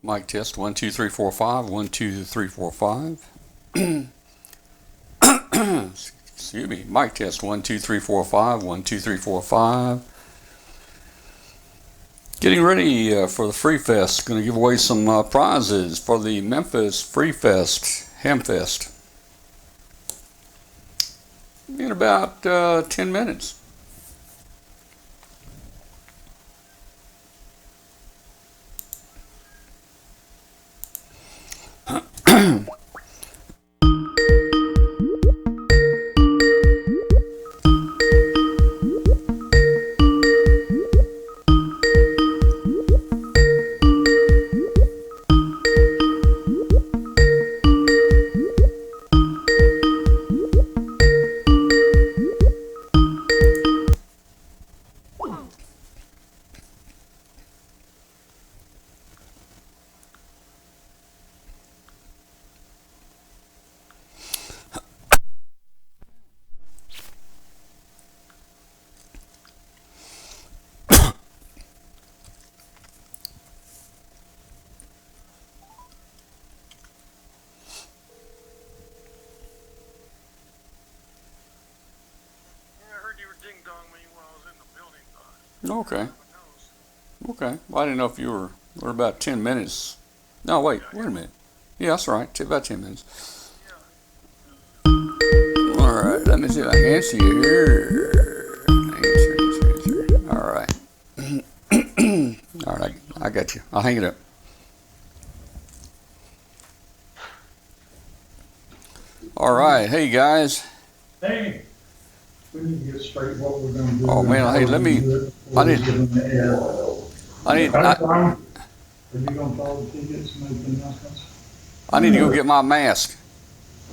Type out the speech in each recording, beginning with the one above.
Mic test 1 2 3 4 5 1 2 3 4 5. Excuse me. Mic test 1 2 3 4 5 1 2 3 4 5. Getting ready for the Free Fest. Going to give away some prizes for the Memphis Free Fest Hamfest in about 10 minutes. Okay. Okay. Well, I didn't know if you were about 10 minutes. No, wait a minute. Yeah, that's right. About 10 minutes. All right. Let me see if I can answer you here. Answer. All right. All right. I got you. I'll hang it up. All right. Hey, guys. Hey. We need to get straight what we're going to do. Oh man, hey, I need. Are you going to follow the tickets and make the announcements? I need to go get my mask.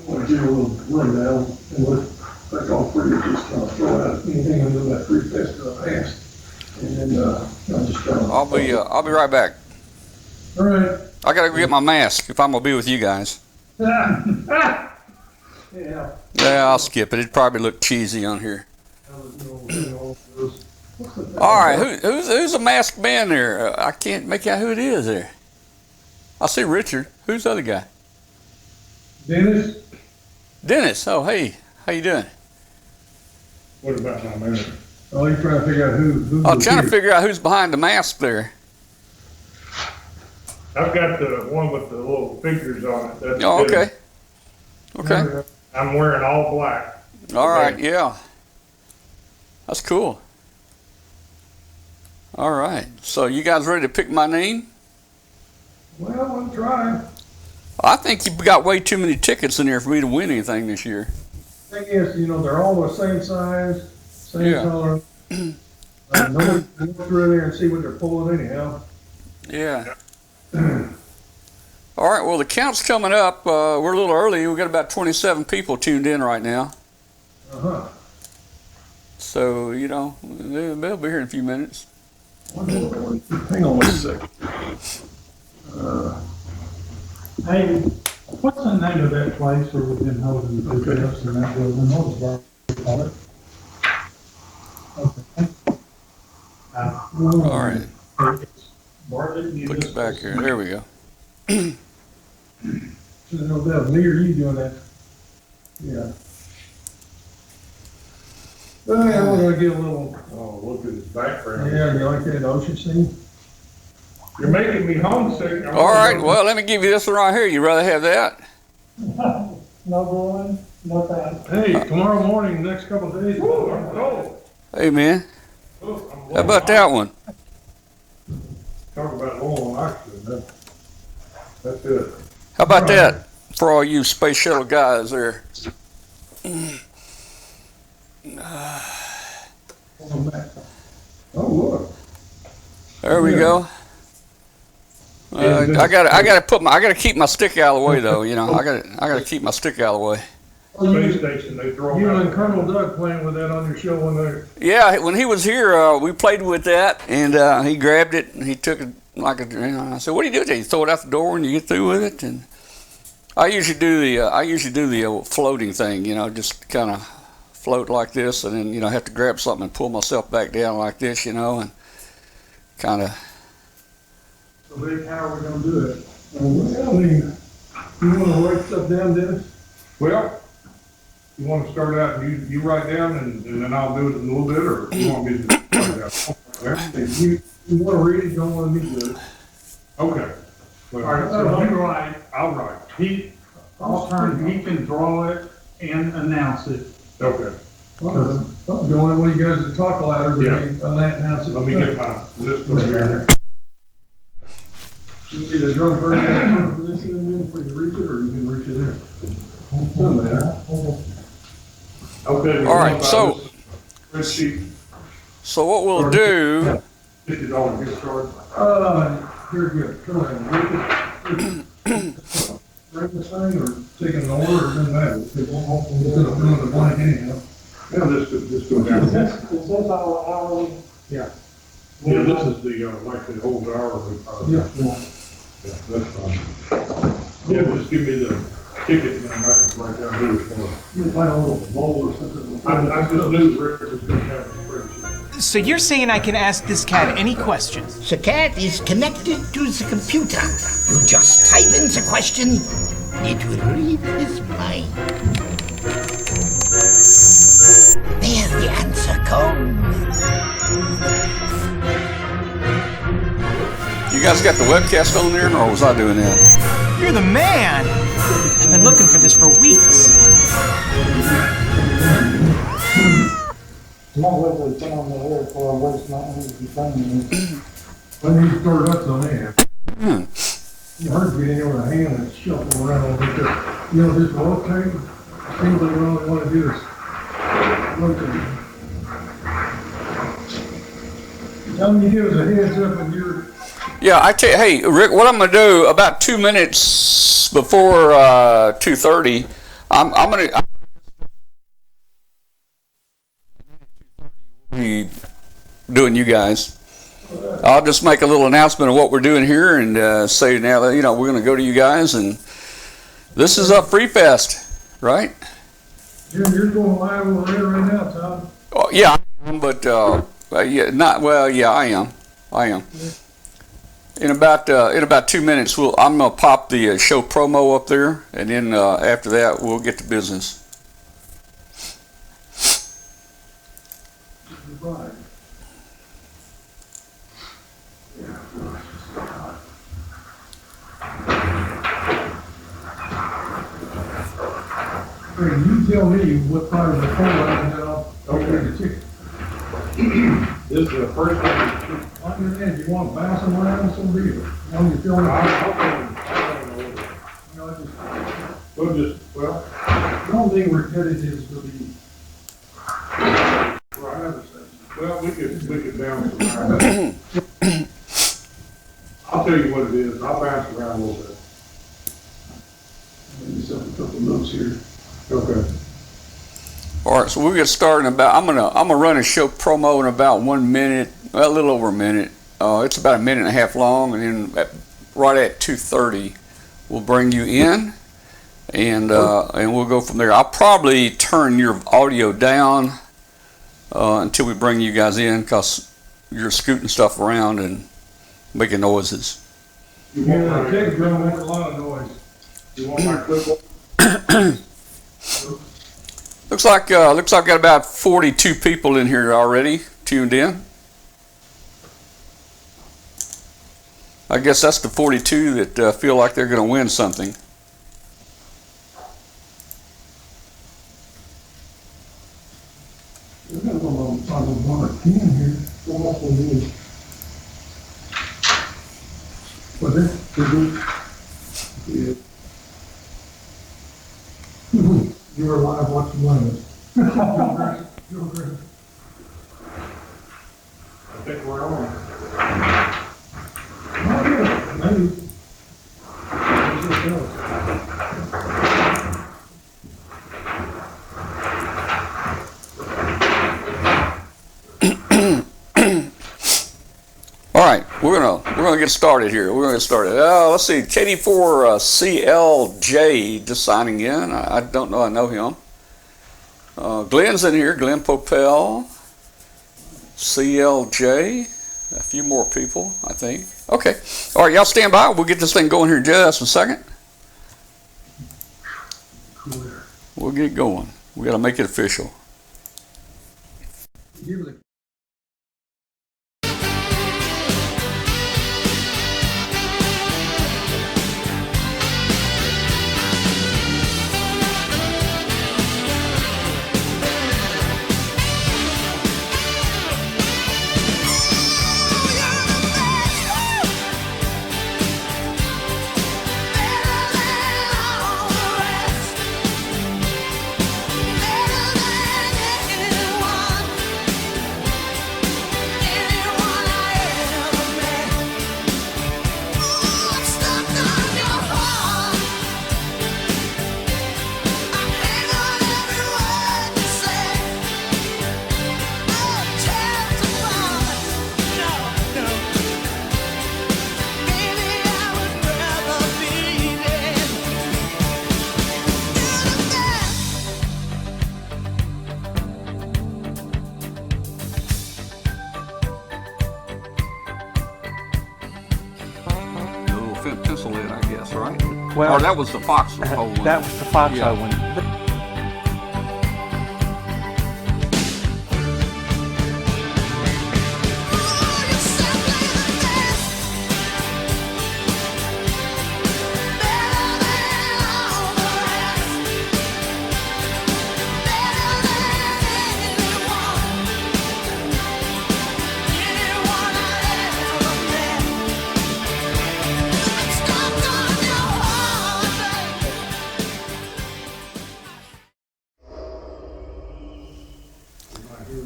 I want to give a little rundown and look back all three of these, throw out anything under that free fest that I passed. And then, I'll just I'll be right back. All right. I gotta go get my mask if I'm gonna be with you guys. Yeah. Yeah, I'll skip it. It'd probably look cheesy on here. All right, who's the masked man there? I can't make out who it is there. I see Richard. Who's the other guy? Dennis. Dennis. Oh, hey, how you doing? What about my man? Oh, you're trying to figure out who. I'm trying to figure out who's behind the mask there. I've got the one with the little figures on it. That's oh, okay. Okay. I'm wearing all black. All right, yeah. That's cool. All right. So you guys ready to pick my name? Well, I'm trying. I think you've got way too many tickets in there for me to win anything this year. Thing is, they're all the same size, same color. Nobody can look through there and see what they're pulling anyhow. Yeah. All right, well, the count's coming up. We're a little early. We've got about 27 people tuned in right now. Uh-huh. So, they'll be here in a few minutes. Hang on one second. Hey, what's the name of that place where we've been holding the events in that building? All right. Put it back here. There we go. No doubt. Me or you doing that? Yeah. I want to get a little. Oh, look at his background. Yeah, you like that ocean scene? You're making me homesick. All right. Well, let me give you this one right here. You rather have that? No going, no thanks. Hey, tomorrow morning, next couple of days. Hey, man. How about that one? Talk about long oxygen. That's it. How about that for all you space shuttle guys there? Oh, look. There we go. I gotta keep my stick out of the way though. I gotta keep my stick out of the way. Space station, they throw. You and Colonel Doug playing with that on your show one day. Yeah, when he was here, we played with that, and he grabbed it and he took it like a. I said, "What do you do with it? You throw it out the door and you get through with it." And I usually do the floating thing. Just kind of float like this, and then have to grab something and pull myself back down like this, and kind of So Rick, how are we gonna do it? Well, I mean, you wanna write stuff down, Dennis? Well, you want to start out and you write down and then I'll do it in a little bit, or you want me to start it out? If you wanna read it, you don't wanna me do it. Okay. Well, All right, so you write, I'll write. he can draw it and announce it. Okay. I'm going, when you guys talk louder, but Yeah. announce it. Let me get my list over here. You need a drum first, for this in before you reach it, or you can reach it there. Doesn't matter. Okay. All right, so Spreadsheet, what we'll do, $50 gift card. Very good. Come on. Bring this thing, or take an order, or doesn't matter. It won't, we'll put it on the blank anyhow. Yeah, just go down. Is this our hourly? Yeah, this is the, like the whole hourly. Yeah. Yeah, that's fine. Yeah, just give me the ticket and I can write down who it's for. You find a little bowl or something. I just knew Rick was gonna have a spreadsheet. So you're saying I can ask this cat any questions? The cat is connected to the computer. You just type in the question, it will read his mind. There the answer comes. you guys got the webcast on there, or was I doing that? You're the man! I've been looking for this for weeks. When you start up on there. You heard getting over the hand and shuffling around a little bit there. You know, just rotate. Seems like all you wanna do is rotate. Tell me, give us a heads up when you're. Yeah, I tell you, hey, Rick, what I'm gonna do about 2 minutes before 2:30, I'm gonna be doing you guys. I'll just make a little announcement of what we're doing here and say now that, we're gonna go to you guys, and this is a Free Fest, right? Jim, you're going live over there right now, Tom. Oh, yeah, I am, but yeah, not well. Yeah, I am. In about 2 minutes, I'm gonna pop the show promo up there, and then after that, we'll get to business. Right. Hey, you tell me what part of the phone and then I'll get the ticket. This is the first one. On your head, you want to bounce them around, so be it. When you're feeling. Well, The only thing we're headed is to be. well, we could bounce around. I'll tell you what it is. I'll bounce around a little bit. Maybe some, a couple notes here. Okay. All right, so we'll get started in about. I'm gonna run a show promo in about 1 minute, well, a little over a minute. It's about a minute and a half long, and then right at 2:30, we'll bring you in, and we'll go from there. I'll probably turn your audio down until we bring you guys in, because you're scooting stuff around and making noises. Yeah, the kick drum makes a lot of noise. You want my clipboard? Looks like I've got about 42 people in here already tuned in. I guess that's the 42 that feel like they're going to win something. We've got a little 1 or 10 here. What else we need? What's it? Yeah. You were live watching one of us. You're great. I think we're on. Oh, yeah, maybe. Let's just go. All right, we're gonna get started here. We're gonna get started. Let's see, KD4CLJ just signing in. I don't know. I know him. Glenn's in here. Glenn Popel. CLJ. A few more people, I think. Okay. All right, y'all stand by. We'll get this thing going here in just a second. Cooler. We'll get going. We got to make it official. Give it a Little pencil lid, I guess, right? Well, or that was the foxhole one. that was the foxhole Yeah. one. But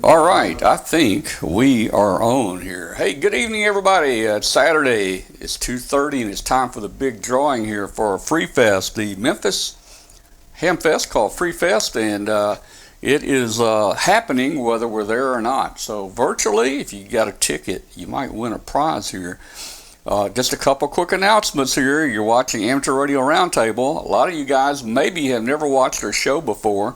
All right, I think we are on here. Hey, good evening, everybody. It's Saturday. It's 2:30, and it's time for the big drawing here for Free Fest, the Memphis Ham Fest called Free Fest, and it is happening whether we're there or not. So virtually, if you got a ticket, you might win a prize here. Just a couple quick announcements here. You're watching Amateur Radio Roundtable. A lot of you guys maybe have never watched our show before.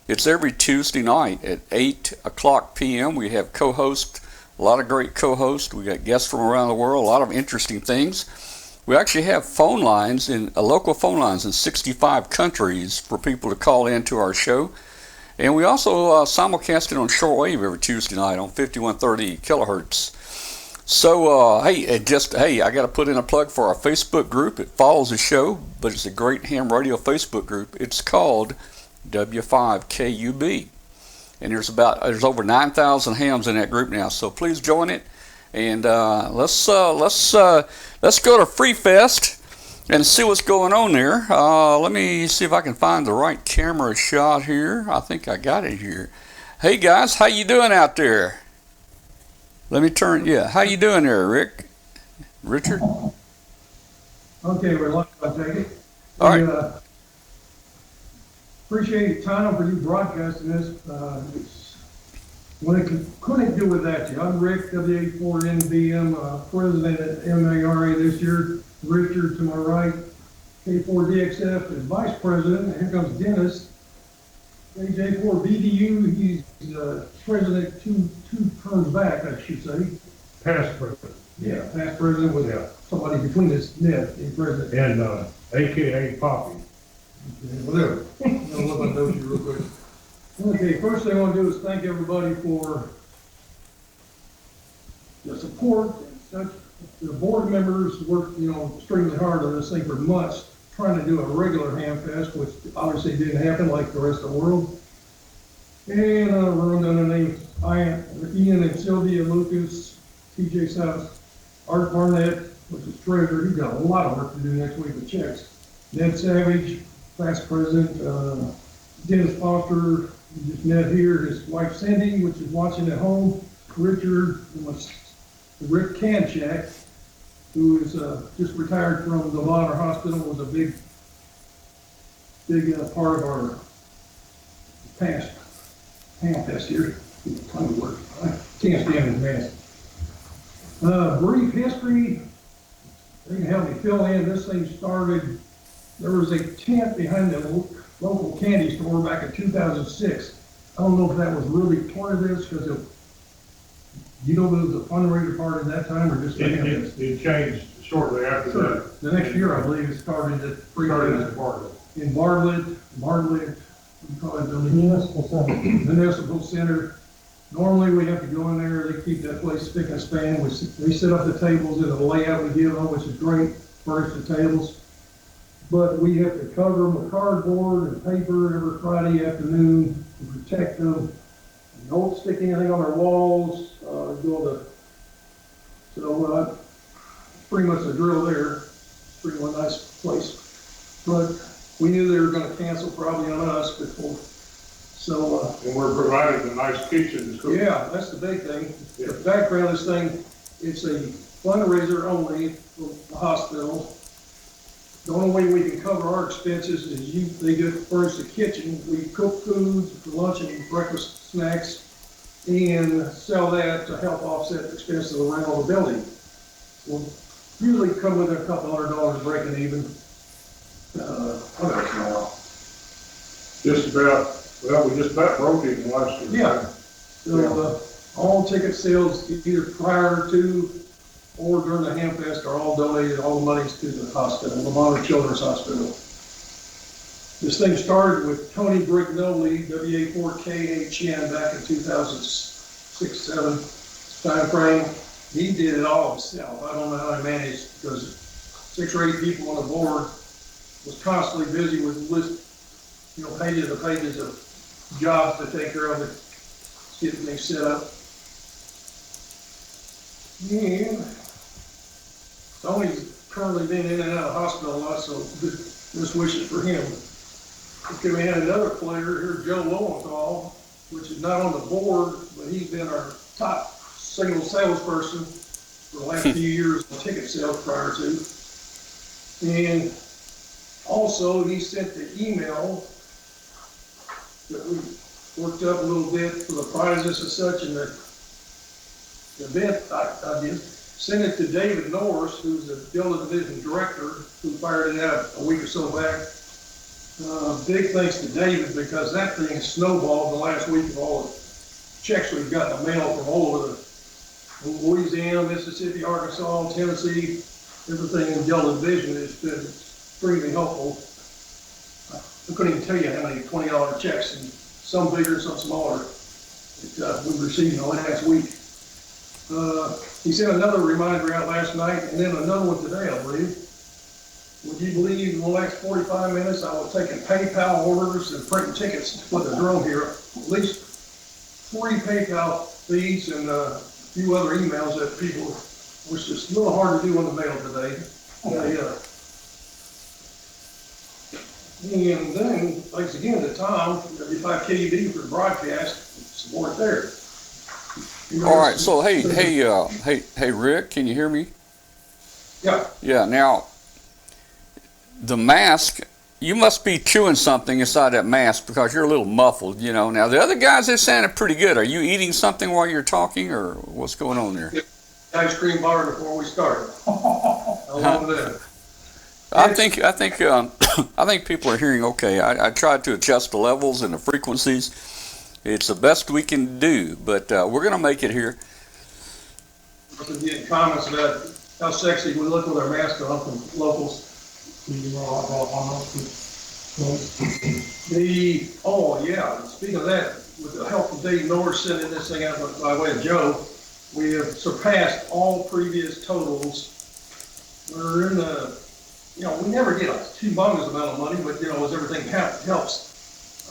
It's every Tuesday night at 8 o'clock p.m. We have co-hosts, a lot of great co-hosts. We got guests from around the world, a lot of interesting things. We actually have phone lines, local phone lines in 65 countries for people to call into our show. And we also simulcast it on shortwave every Tuesday night on 5130 kilohertz. So, hey, I got to put in a plug for our Facebook group. It follows the show, but it's a great ham radio Facebook group. It's called w5kub, and there's over 9,000 hams in that group now. So please join it, and let's go to Free Fest and see what's going on there. Let me see if I can find the right camera shot here. I think I got it here. Hey guys, how you doing out there? Let me turn. Yeah, how you doing there, Richard? Okay, we're live, I take it. All right. Appreciate your time for you broadcasting this. Couldn't do without you. I'm Rick, W4NBM, president at MARA this year. Richard to my right, K4DXF is vice president. And here comes Dennis, AJ4BDU. He's president two terms back, I should say. Past president. Yeah, past president with somebody between his net and president. And, AKA Poppy. Whatever. I'll look on those real quick. Okay, first thing I want to do is thank everybody for the support. The board members worked, extremely hard on this thing for months, trying to do a regular ham fest, which obviously didn't happen like the rest of the world. And we're under the name Ian and Sylvia Lucas, TJ South, Art Barnett, which is treasurer. He's got a lot of work to do next week with checks. Ned Savage, past president, Dennis Foster, you just met here, his wife Cindy, which is watching at home, Richard, Rick Kanchak, who is just retired from the Bonner Hospital, was a big part of our past ham fest here. Trying to work. I can't stand his mask. Brief history, they can help me fill in. This thing started. There was a tent behind the local candy store back in 2006. I don't know if that was really part of this because You know, there was a fundraiser part at that time, or just? It changed shortly after Sure. that. The next year, I believe, it started at Started as part of it. in Bartlett, we call it the Municipal Center. Normally, we have to go in there, they keep that place spick and span, they set up the tables in the layout we give them, which is great, furnish the tables. But we have to cover them with cardboard and paper every Friday afternoon to protect them. Don't stick anything on our walls, pretty much the drill there, pretty much nice place. But we knew they were gonna cancel probably on us before, so, And we're providing a nice kitchen. So yeah, that's the big thing. The background of this thing, it's a fundraiser only for the hospital. The only way we can cover our expenses is they get furnish the kitchen. We cook food for lunch and breakfast snacks and sell that to help offset the expense of the rental of the building. We'll usually come within a couple $100 breaking even. What else now? just about, well, we just about broke it last year. Yeah. So, all ticket sales either prior to or during the Ham Fest are all donated, all the monies to the hospital, Lamont Children's Hospital. This thing started with Tony Brignoli, w5kub, back in 2006-07 time frame. He did it all himself. I don't know how he managed, because 6 or 8 people on the board, was constantly busy with pages and pages of jobs to take care of it, get things set up. And Tony's currently been in and out of hospital a lot, so just wishes for him. Okay, we had another player here, Joe Lowenthal, which is not on the board, but he's been our top single salesperson for the last few years on ticket sales prior to. And also, he sent the email that we worked up a little bit for the prizes and such, and the event I did. Sent it to David Norris, who's the Delta Division Director, who fired it out a week or so back. Big thanks to David, because that thing snowballed the last week of all the checks we've got in the mail from all over Louisiana, Mississippi, Arkansas, Tennessee, everything in Delta Division has been extremely helpful. I couldn't even tell you how many $20 checks, and some bigger, some smaller, that we received in the last week. He sent another reminder out last night, and then another one today, I believe. Would you believe in the next 45 minutes I was taking PayPal orders and printing tickets with a drone here? At least 40 PayPal feeds and a few other emails that people, was just a little hard to do on the mail today. And then, thanks again to Tom, w5kub for the broadcast, support there. All right, so hey, Rick, can you hear me? Yeah. Yeah. Now, the mask, you must be chewing something inside that mask because you're a little muffled, you know. Now, the other guys, they sounded pretty good. Are you eating something while you're talking, or what's going on there? Ice cream bar before we started. How long that? I think people are hearing okay. I tried to adjust the levels and the frequencies. It's the best we can do, but we're going to make it here. I've been getting comments about how sexy we look with our mask on from locals. Speaking of that, with the help of Dave Norris sending this thing out by way of Joe, we have surpassed all previous totals. We're in the, we never get a humongous amount of money, but as everything helps.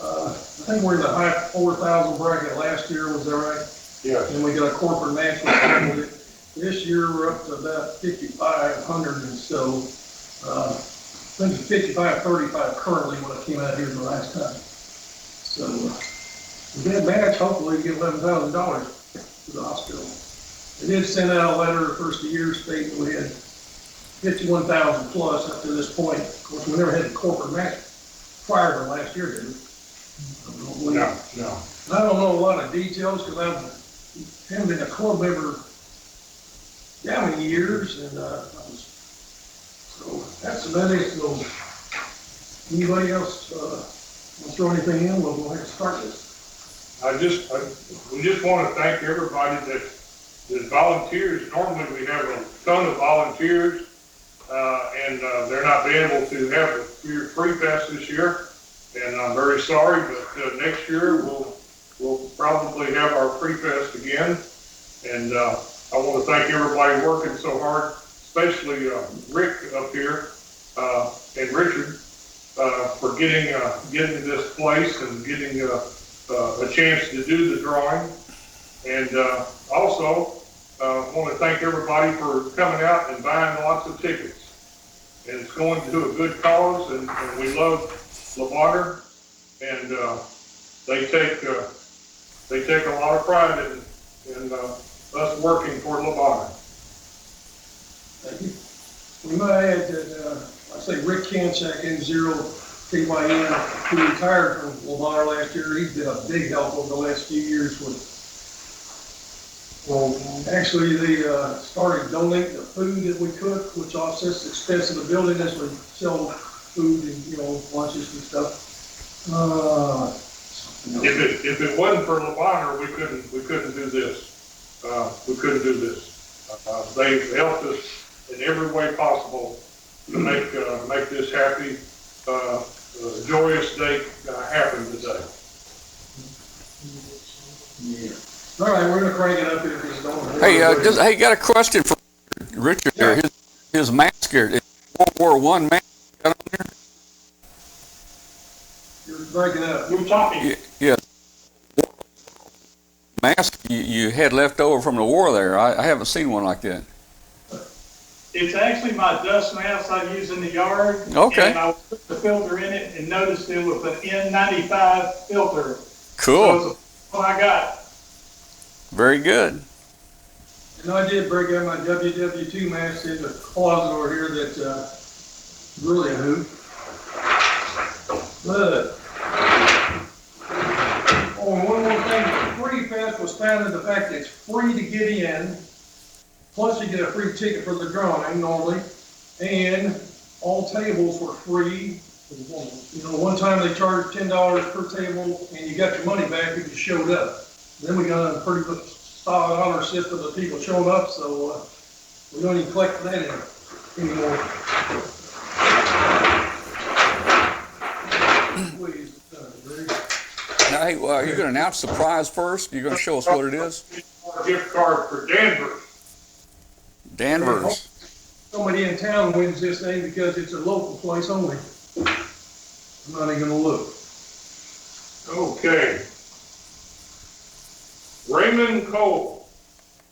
I think we're in the high 4,000 bracket last year, was that right? Yeah. And we got a corporate match with it. This year we're up to about 5,500 and so. I think it's 55-35 currently when I came out here the last time. So, with that match, hopefully we get $11,000 to the hospital. They did send out a letter the first of the year stating we had 51,000 plus up to this point. Of course, we never had a corporate match prior to last year, did we? No. I don't know a lot of details because I haven't been a club member that many years, and so that's about it. So anybody else want to throw anything in? We'll go ahead and start this. We just want to thank everybody that the volunteers, normally we have a ton of volunteers, and they're not being able to have the Free Fest this year. And I'm very sorry, but next year we'll probably have our Free Fest again. And I want to thank everybody working so hard, especially Rick up here and Richard for getting this place and getting a chance to do the drawing. And also want to thank everybody for coming out and buying lots of tickets. And it's going to a good cause, and we love Lavater, and they take a lot of pride in us working for Lavater. Thank you. We might add that, I say Rick Kanchak, N0KYN, who retired from Lavater last year. He's been a big help over the last few years with, well, actually they started donating the food that we cook, which offsets the expense of the building as we sell food and, lunches and stuff. If it wasn't for Lavater, we couldn't do this. We couldn't do this. They've helped us in every way possible to make this happy, joyous day happen today. Yeah. All right, we're gonna crank it up here because Hey, got a question for Richard here. Yeah. His mask here, is World War I mask got on there? You're breaking up. You're talking. Yeah. Mask you had left over from the war there. I haven't seen one like that. It's actually my dust mask I use in the yard. Okay. And I put the filter in it and noticed it was an N95 filter. Cool. So it's what I got. Very good. And I did break out my WW2 mask in the closet over here that's really a hoot. But, one more thing, Free Fest was founded in the fact that it's free to get in, plus you get a free ticket for the drawing normally, and all tables were free. One time they charged $10 per table, and you got your money back if you showed up. Then we got a pretty good solid honor system of people showing up, so we don't even collect that anymore. Now, hey, are you going to announce the prize first? You're going to show us what it is? A gift card for Denver. Danvers. Somebody in town wins this thing because it's a local place only. I'm not even gonna look. Okay. Raymond Cole,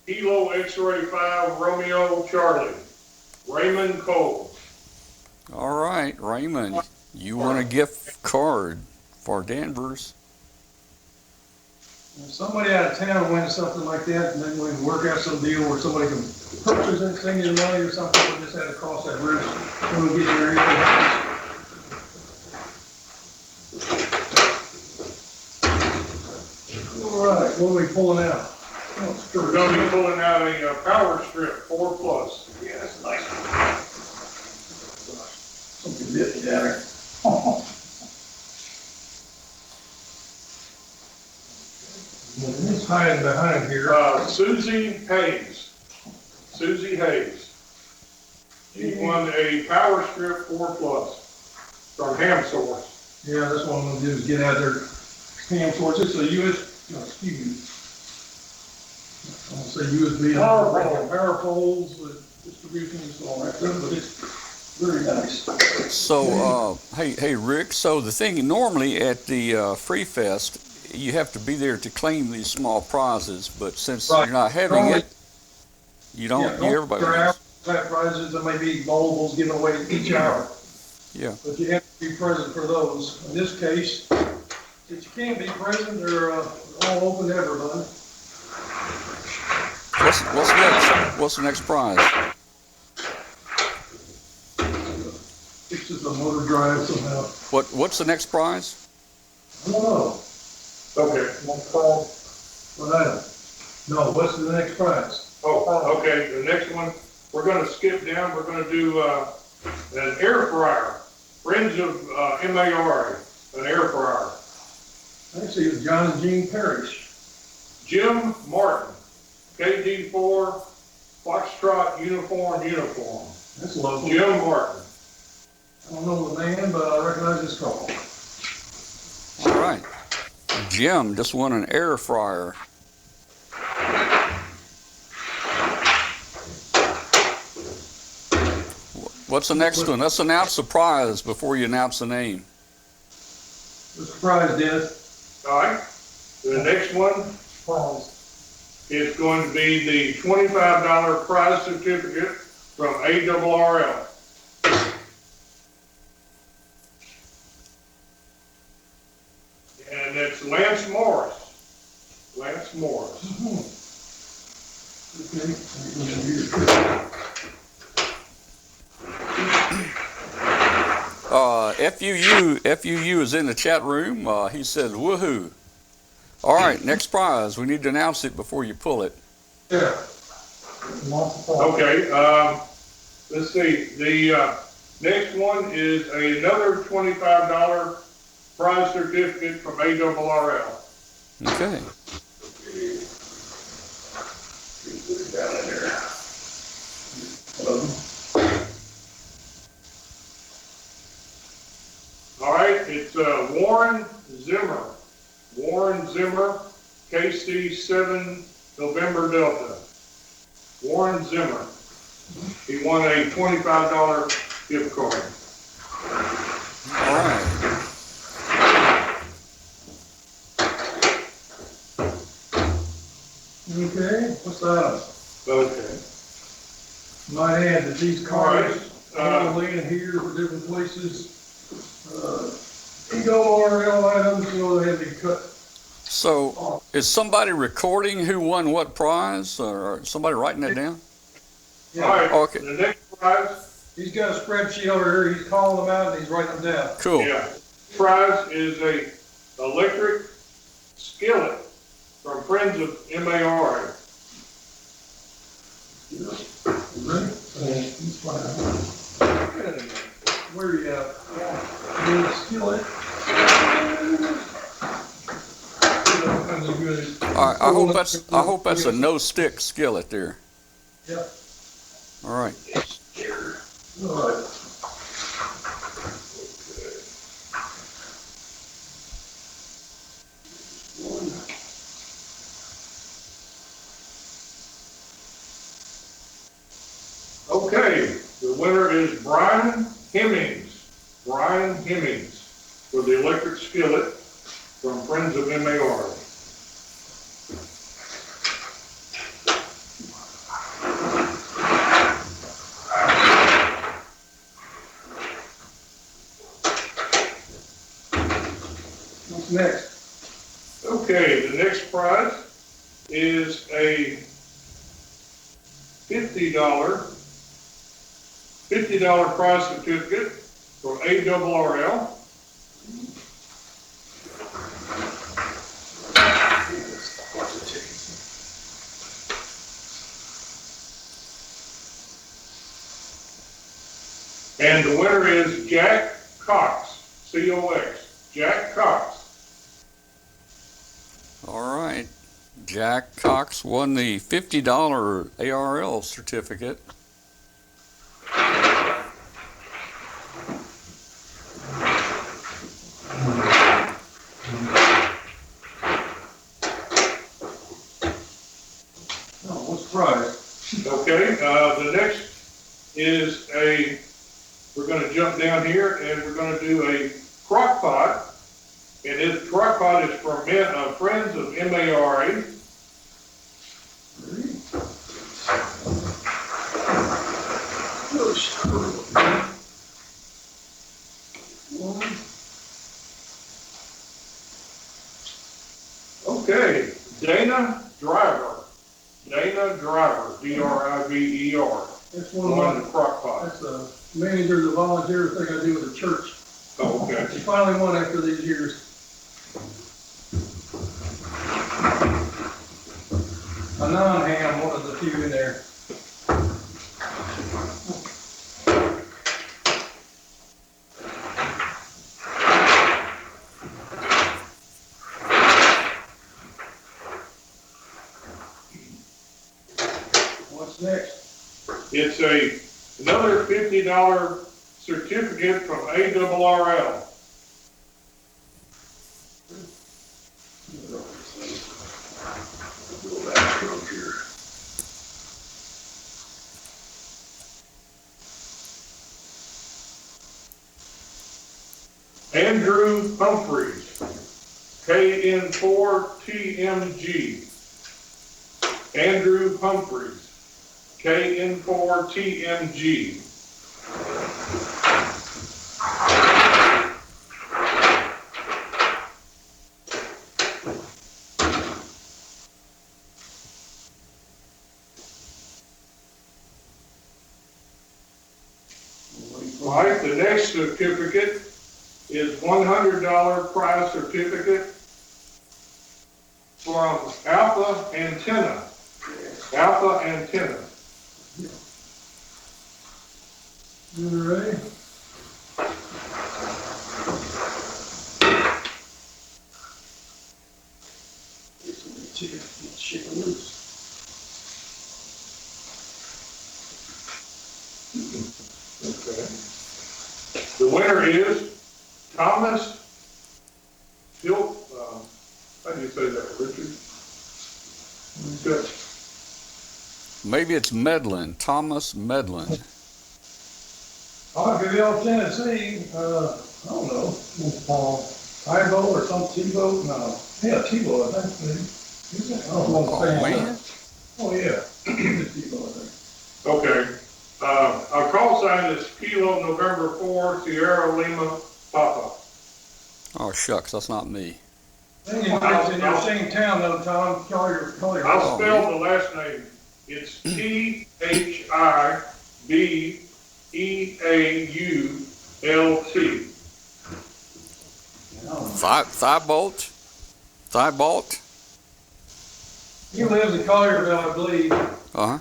Kilo X-Ray 5 Romeo Charlie. Raymond Cole. All right, Raymond, you want a gift card for Danvers. If somebody out of town wins something like that, and then we can work out some deal where somebody can purchase it, send you the money or something, we just had to cross that bridge when we get there. All right, what are we pulling out? We're going to be pulling out a Power Strip 4 Plus. Yeah, that's nice. Something bit down there. It's hiding behind here. Susie Hayes. Susie Hayes. She won a Power Strip 4 Plus from Ham Source. Yeah, that's what I'm gonna do is get out there. Ham source. It's a excuse me. I won't say USB. Power poles, distributions, all that stuff, but it's very nice. So, hey, Rick. So the thing normally at the Free Fest, you have to be there to claim these small prizes, but since you're not having it, you don't. Everybody wins. Flat prizes, there may be bowls given away each hour. Yeah. But you have to be present for those. In this case, if you can't be present, they're all open to everybody. What's next? What's the next prize? Fixes the motor drive somehow. What's the next prize? I don't know. Okay. But I don't. No, what's the next prize? Oh, okay. The next one, we're going to skip down. We're going to do an air fryer. Friends of MAR, an air fryer. Actually, it's John and Jean Parrish. Jim Martin. KD4 Foxtrot uniform. That's local. Jim Martin. I don't know the man, but I recognize his call. All right. Jim just won an air fryer. What's the next one? Let's announce the prize before you announce the name. The surprise, Dennis. All right. The next one is going to be the $25 prize certificate from ARRL. And it's Lance Morris. Lance Morris. FUU is in the chat room. He said, woohoo. All right, next prize. We need to announce it before you pull it. Yeah. Okay, let's see. The next one is another $25 prize certificate from ARRL. Okay. All right, it's Warren Zimmer. Warren Zimmer, KC7 November Delta. Warren Zimmer. He won a $25 gift card. All right. Okay, what's that? Okay. Might add that these cards, All right, all laying here for different places, ARRL items, so they have to be cut. So, is somebody recording who won what prize, or somebody writing that down? All right, Okay. the next prize, He's got a spreadsheet over here, he's calling them out and he's writing them down. Cool. yeah, prize is a electric skillet from Friends of MARA. Ready? Where are you at? The skillet. All right. I hope that's a no stick skillet there. Yeah. All right. All right. Okay, the winner is Brian Hemmings. Brian Hemmings for the electric skillet from Friends of MARA. What's next? Okay, the next prize is a $50 prize certificate from ARRL. And the winner is Jack Cox, C-O-X, Jack Cox. All right. Jack Cox won the $50 ARL certificate. Oh, what's the prize? Okay, the next is we're gonna jump down here and we're gonna do a crock pot. And this crock pot is from Friends of MARA. Okay, Dana Driver. Dana Driver, D-R-I-V-E-R. That's one On of the my, crock pot. that's the manager of the volunteer thing I do with the church. Oh, okay. He finally won after these years. A non-ham, one of the few in there. What's next? It's another $50 certificate from ARRL. Andrew Humphreys, KN4TMG. Andrew Humphreys, KN4TMG. All right, the next certificate is $100 prize certificate from Alpha Antenna. Alpha Antenna. You ready? Chicken loose. Okay. The winner is Thomas Hill. How do you say that, Richard? Good. Maybe it's Medlin, Thomas Medlin. Hogville, Tennessee, I don't know, Ivo or some T-boat, no, yeah, T-boat, I think, maybe. Is it? I don't know. Oh, man. Oh, yeah, T-boat, I think. Okay. Our call sign is Kilo November 4 Sierra Lima Papa. Oh, shucks, that's not me. It's in your same town though, Tom, Collier. I'll spell the last name. It's THIBEAULT. Thibault? He lives in Collierville, I believe. Uh-huh.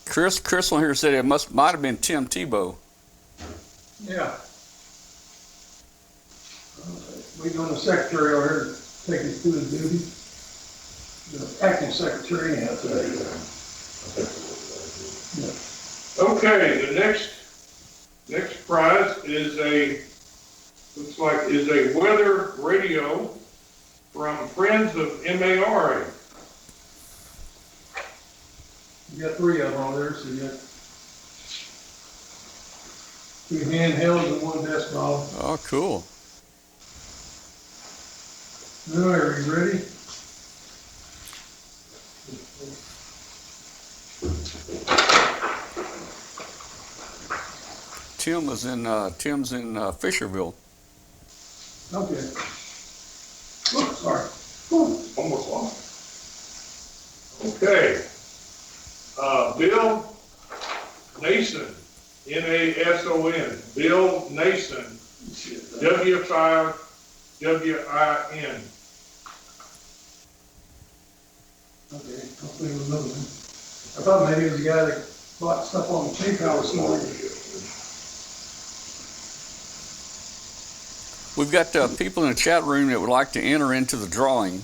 Chris on here said it might have been Tim Tebow. Yeah. We got the secretary over here taking his duty. The acting secretary anyhow today. Okay, the next prize is looks like a weather radio from Friends of MARA. You got 3 of them on there, so you got 2 handhelds and 1 desktop. Oh, cool. All right, are you ready? Tim's in Fisherville. Okay. Oops, sorry. Ooh. Almost lost. Okay. Bill Nason, Nason. Bill Nason, W5WIN. Okay, hopefully it was another one. I thought maybe it was the guy that bought stuff on the PayPal this morning. We've got people in the chat room that would like to enter into the drawing.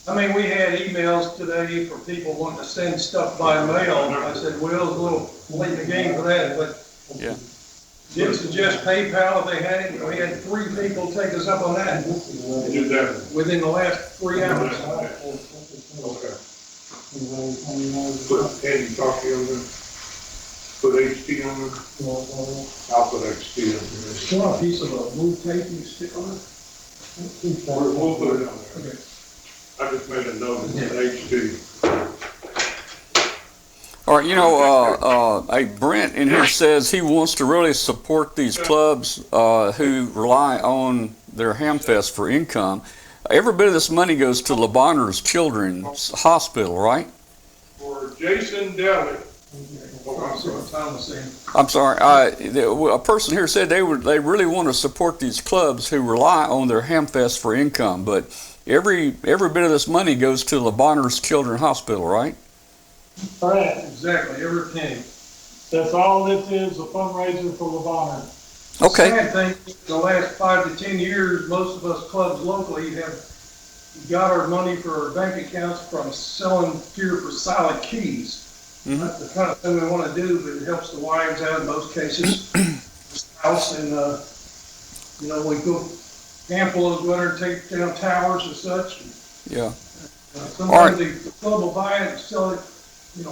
I mean, we had emails today for people wanting to send stuff by mail. I said, Will's a little late in the game for that, but Yeah. did suggest PayPal if they had it. We had 3 people take us up on that Do that. within the last 3 hours. Okay. Can you talk to him then? Put HT on there? I'll put HT on there. You want a piece of a blue tape you stick on it? We'll put it on there. Okay. I just made a note of HT. All right, hey, Brent in here says he wants to really support these clubs who rely on their Hamfest for income. Every bit of this money goes to LeBonner's Children's Hospital, right? For Jason Daly. I'll see what Tom was saying. I'm sorry. A person here said they really want to support these clubs who rely on their Hamfest for income, but every bit of this money goes to LeBonner's Children's Hospital, right? Correct. Exactly, every penny. That's all this is, a fundraiser for LeBonner. Okay. Sad thing, the last 5 to 10 years, most of us clubs locally have got our money for our bank accounts from selling gear for silent keys. That's the kind of thing we want to do, but it helps the wives out in most cases. House and, we go ample of winter, take down towers and such. Yeah. Sometimes the club will buy it and sell it, and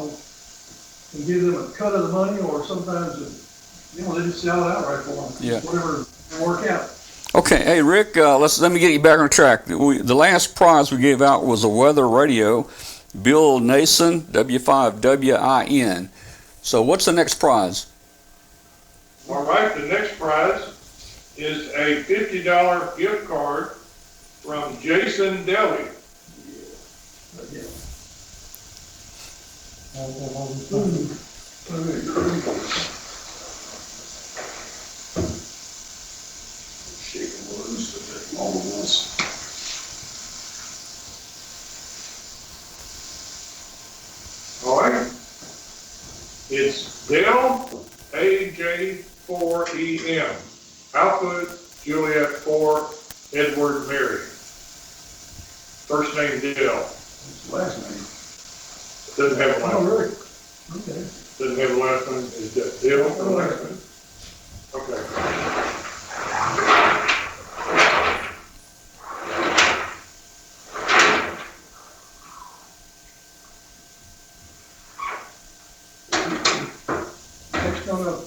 give them a cut of the money, or sometimes, they just sell it outright for them. Yeah. Whatever can work out. Okay, hey Rick, let me get you back on track. The last prize we gave out was a weather radio, Bill Nason, W5WIN. So what's the next prize? All right, the next prize is a $50 gift card from Jason Deli. Shaking loose with all of this. All right. It's Dell AJ4EM. Alpha Juliet 4 Edward Mary. First name Dell. Last name. Doesn't have a last Oh, name. really? Okay. Doesn't have a last name. Is that Dell for last name? Okay. Next coming up.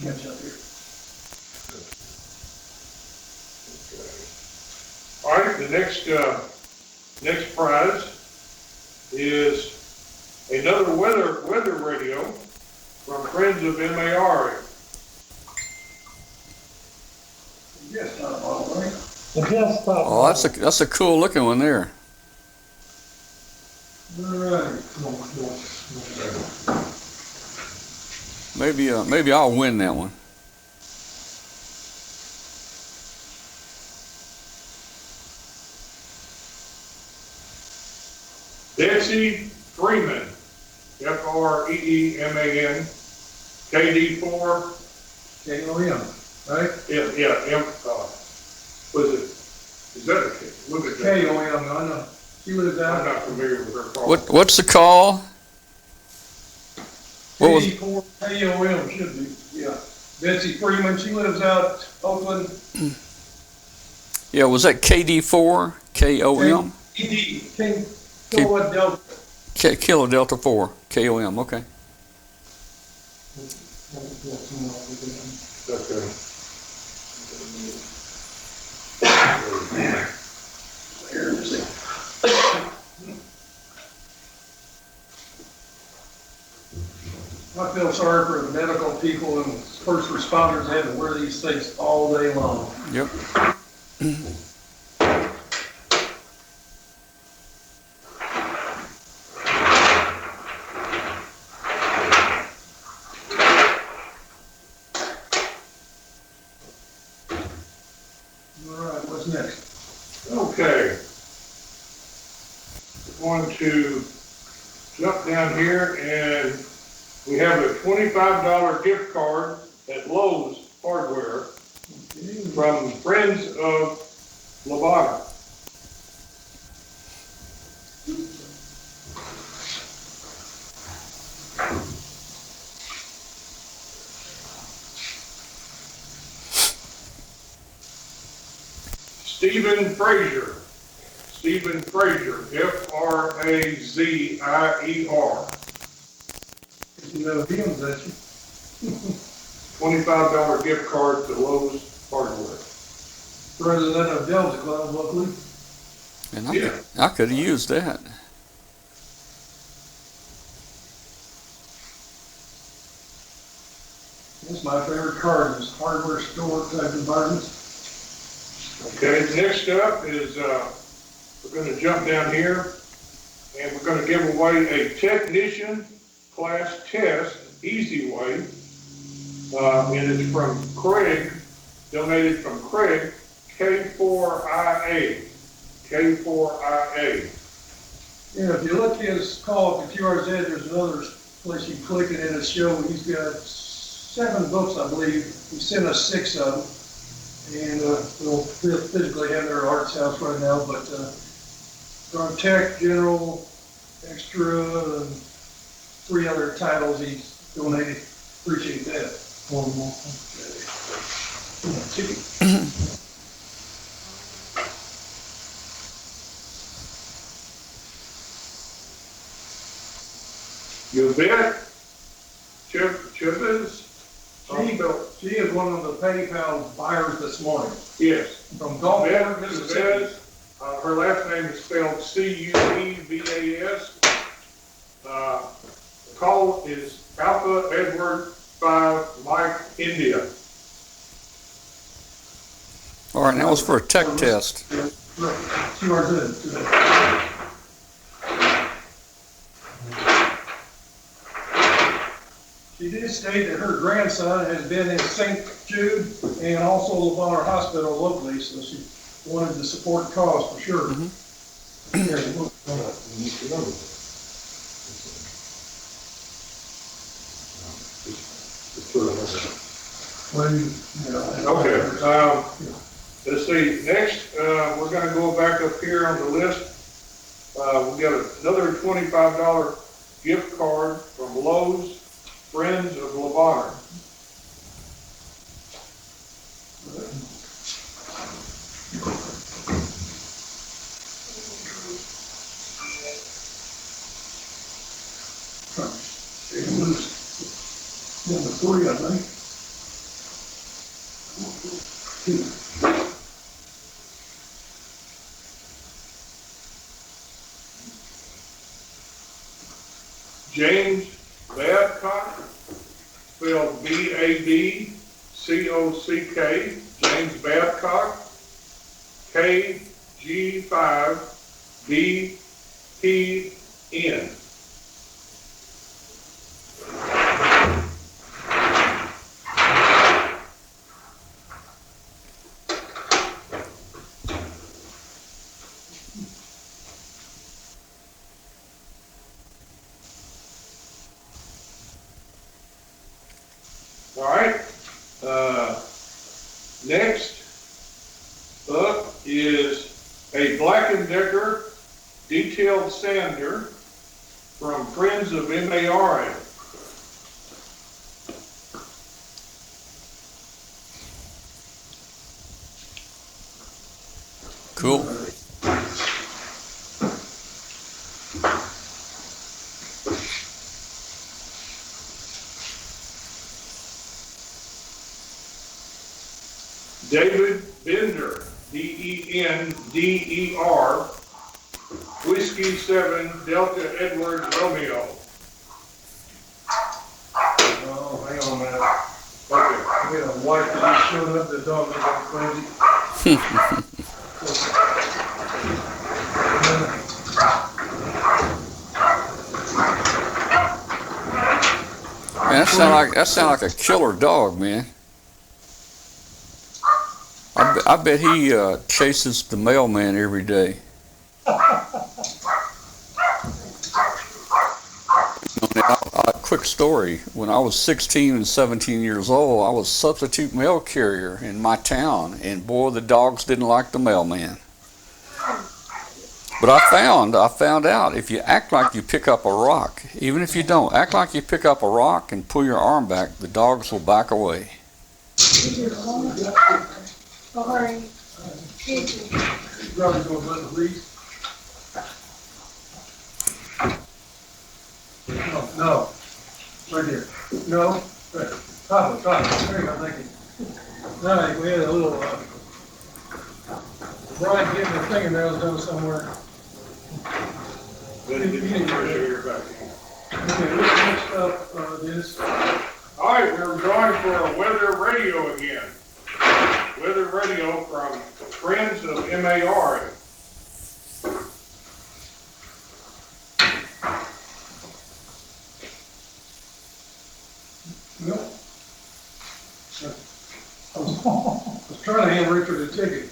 Catch up here. All right, the next prize is another weather radio from Friends of MAR. Yes, not all right. The desktop. Oh, that's a cool looking one there. All right. Maybe I'll win that one. Betsy Freeman, FREEMAN, KD4, KOM, right? was it, is that a K? Look at that. KOM, I know. She lives I'm out. not familiar with her call. What's the call? What was? KD4 KOM should be, yeah. Betsy Freeman, she lives out Oakland. Yeah, was that KD4 KOM? KD, Kilowatt Delta. Kilo Delta 4 KOM. Okay. Okay. I feel sorry for the medical people and first responders having to wear these things all day long. Yep. All right, what's next? Okay. We're going to jump down here and we have a $25 gift card at Lowe's Hardware from Friends of Lobata. Stephen Frazier, Frazier. You know hymns, that you? $25 gift card to Lowe's Hardware. President of Delta Club locally. And Yeah. I could have used that. That's my favorite card, is hardware store type environments. Okay, next up is, we're gonna jump down here and we're gonna give away a technician class test, easy way. And it's from Craig, donated from Craig, K4IA. Yeah, if you look at his call at the QRZ, there's another place you click it and it'll show he's got 7 books, I believe. He sent us 6 of them. And we'll physically have their arts house right now, but our tech, general, extra, and 3 other titles he donated. Appreciate that. One more. You bet. Chip is? She is one of the PayPal buyers this morning. Yes. From Gulfport, Beth, Mississippi. her last name is spelled C-U-E-V-A-S. The call is Alpha Edward 5 Mike India. All right, that was for a tech test. She was in today. She did state that her grandson has been in St. Jude and also LeBonner Hospital locally, so she wanted to support the cause for sure. Here, look. Okay, let's see, next, we're gonna go back up here on the list. We got another $25 gift card from Lowe's Friends of LeBonner. Number 3, I think. James Babcock, spelled B-A-B-C-O-C-K, James Babcock, K-G-5-B-P-N. All right, next up is a Black & Decker detailed sander from Friends of MARA. Cool. David Bender, D-E-N-D-E-R, Whiskey 7 Delta Edward Romeo. Oh, hang on a minute. Okay. We had a wife that just showed up, the dog was going crazy. Man, that sound like a killer dog, man. I bet he chases the mailman every day. Quick story. When I was 16 and 17 years old, I was substitute mail carrier in my town, and boy, the dogs didn't like the mailman. But I found out if you act like you pick up a rock, even if you don't, act like you pick up a rock and pull your arm back, the dogs will back away. Probably going to let it leak. No. Right here. No. Right. Top. There you go. Thank you. All right, we had a little, Brian getting the fingernails done somewhere. Then you can put your back in. Okay, what's next up, this? All right, we're going for a weather radio again. Weather radio from Friends of MARA. Nope. I was trying to hand Richard a ticket.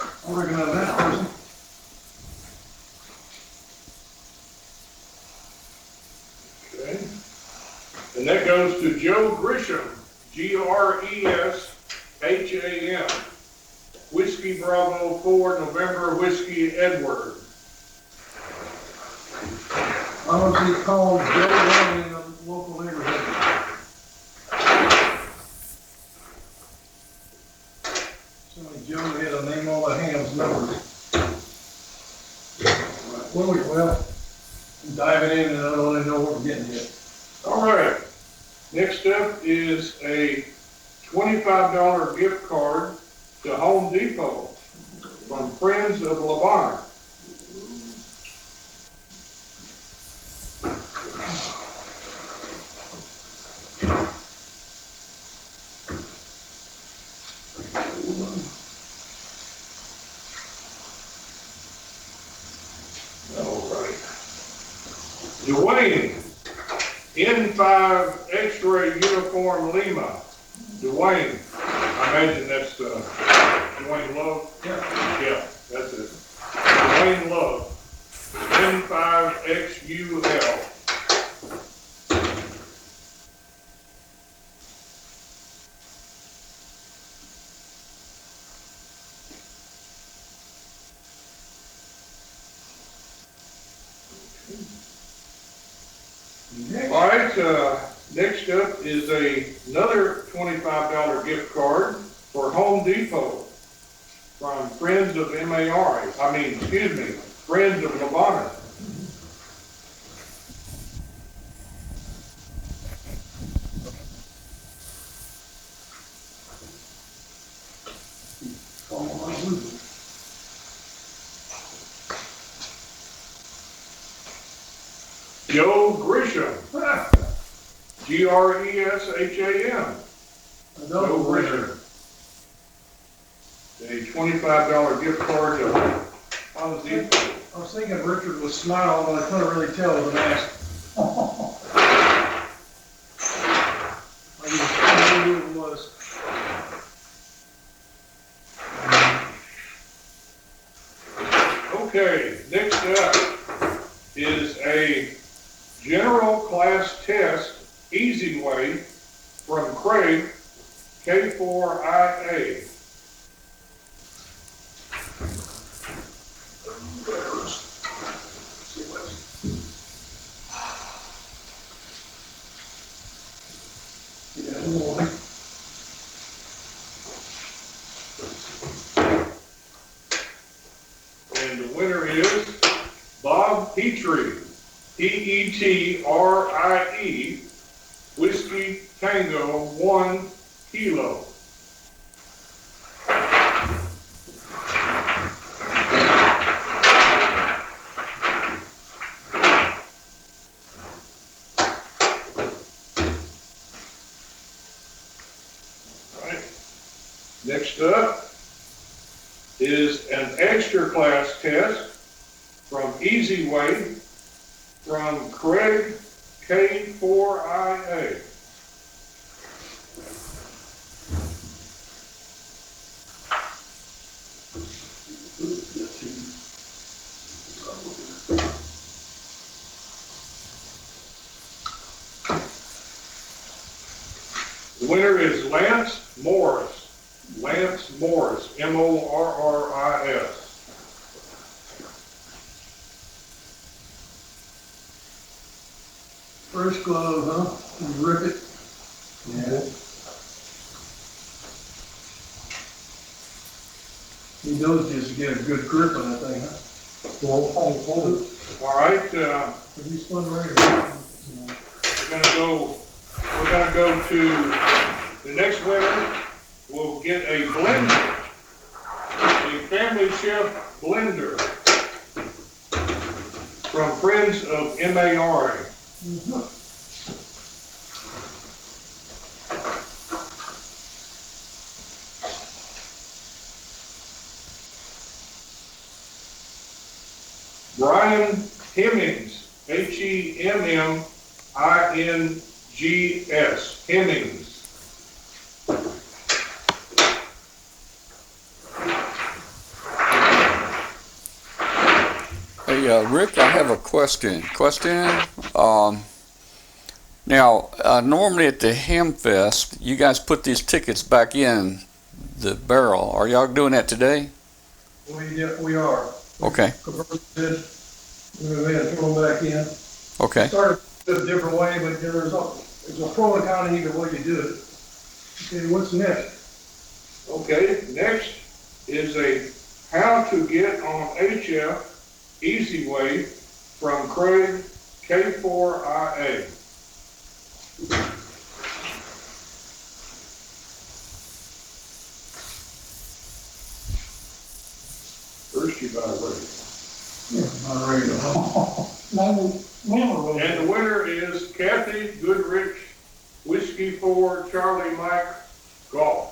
I recognize that person. Okay. And And that goes to Joe Grisham, Gresham, Whiskey Bravo 4, November Whiskey Edward. Honestly called Joe Ryan in the local neighborhood. Somebody Joe had to name all the hams numbers. Well, I'm diving in and I don't really know what we're getting yet. All right. Next up is a $25 gift card to Home Depot from Friends of Laverne. Dwayne, N5 X-Ray Uniform Lima. Dwayne, I imagine that's Dwayne Love? Yeah, that's it. Dwayne Love, N5XUL. All right, next up is another $25 gift card for Home Depot from Friends of Friends of Laverne. Joe Grisham, Gresham. Joe Grisham. A $25 gift card to Home Depot. I was thinking Richard was smiling, but I couldn't really tell with a mask. I knew who it was. Okay, next up is a general class test, Easy Way, from Craig, K4IA. And the winner is Bob Petrie, Petrie, Whiskey Tango 1 kilo. All right. Next up is an extra class test from Easy Way from Craig, K4IA. The winner is Lance Morris. Lance Morris, Morris. First glove, huh? You rip it. Yeah. He knows just to get a good grip on that thing, huh? All right, He's fun right we're gonna go to the next winner. We'll get a blender, a Family Chef blender from Friends of MARA. Brian Hemmings, Hemmings, Hemmings. Hey, Rick, I have a question. Now, normally at the Ham Fest, you guys put these tickets back in the barrel. Are y'all doing that today? We are. Okay. Converted, we had to throw them back in. Okay. Started a different way, but there's a pro and con either way you do it. Okay, what's next? Okay, next is a how to get on HF easy way from Craig K4IA. First you gotta wait. Not ready to And the winner is Kathy Goodrich, Whiskey 4, Charlie Mike, Golf.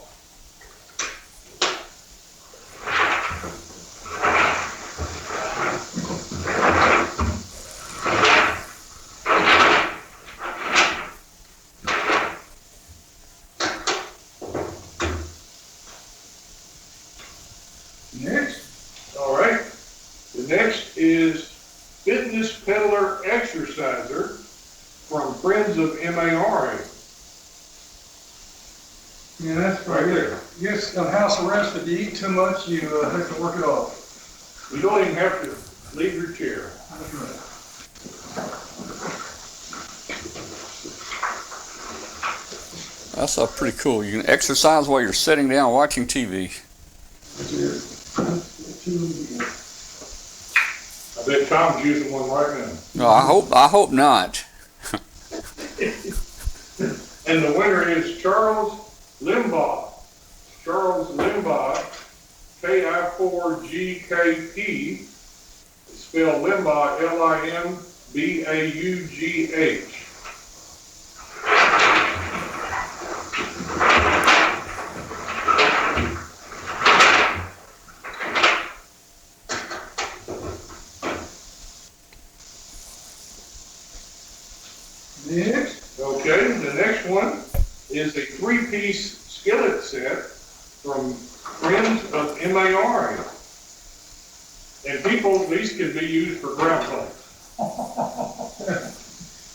Next? All right. The next is Fitness Peddler Exerciser from Friends of MARA. Yeah, that's Right right. there. Yes, on house arrest, if you eat too much, you have to work it off. You don't even have to leave your chair. That's right. That's pretty cool. You can exercise while you're sitting down watching TV. That's it. I bet Tom's using one right now. No, I hope not. And the winner is Charles Limbaugh. Charles Limbaugh, Ki4GKP. Spelled Limbaugh, Limbaughh. Next? Okay, the next one is a 3-piece skillet set from Friends of MARA. And people, these can be used for ground plates.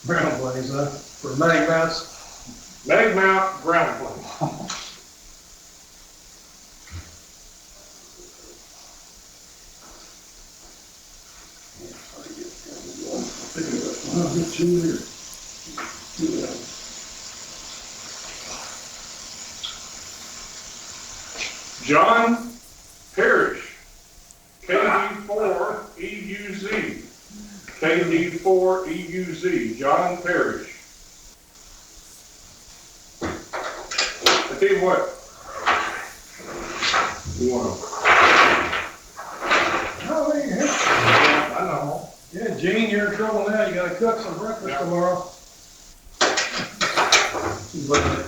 Brown blaze, huh? For mag mounts. Mag mount ground plate. I'll get you here. John Parrish, KD4EUZ. KD4EUZ, John Parrish. I tell you what. You want Oh, yeah. I know. Yeah, Gene, you're in trouble now. You gotta cook some breakfast Yeah. tomorrow. She's looking at.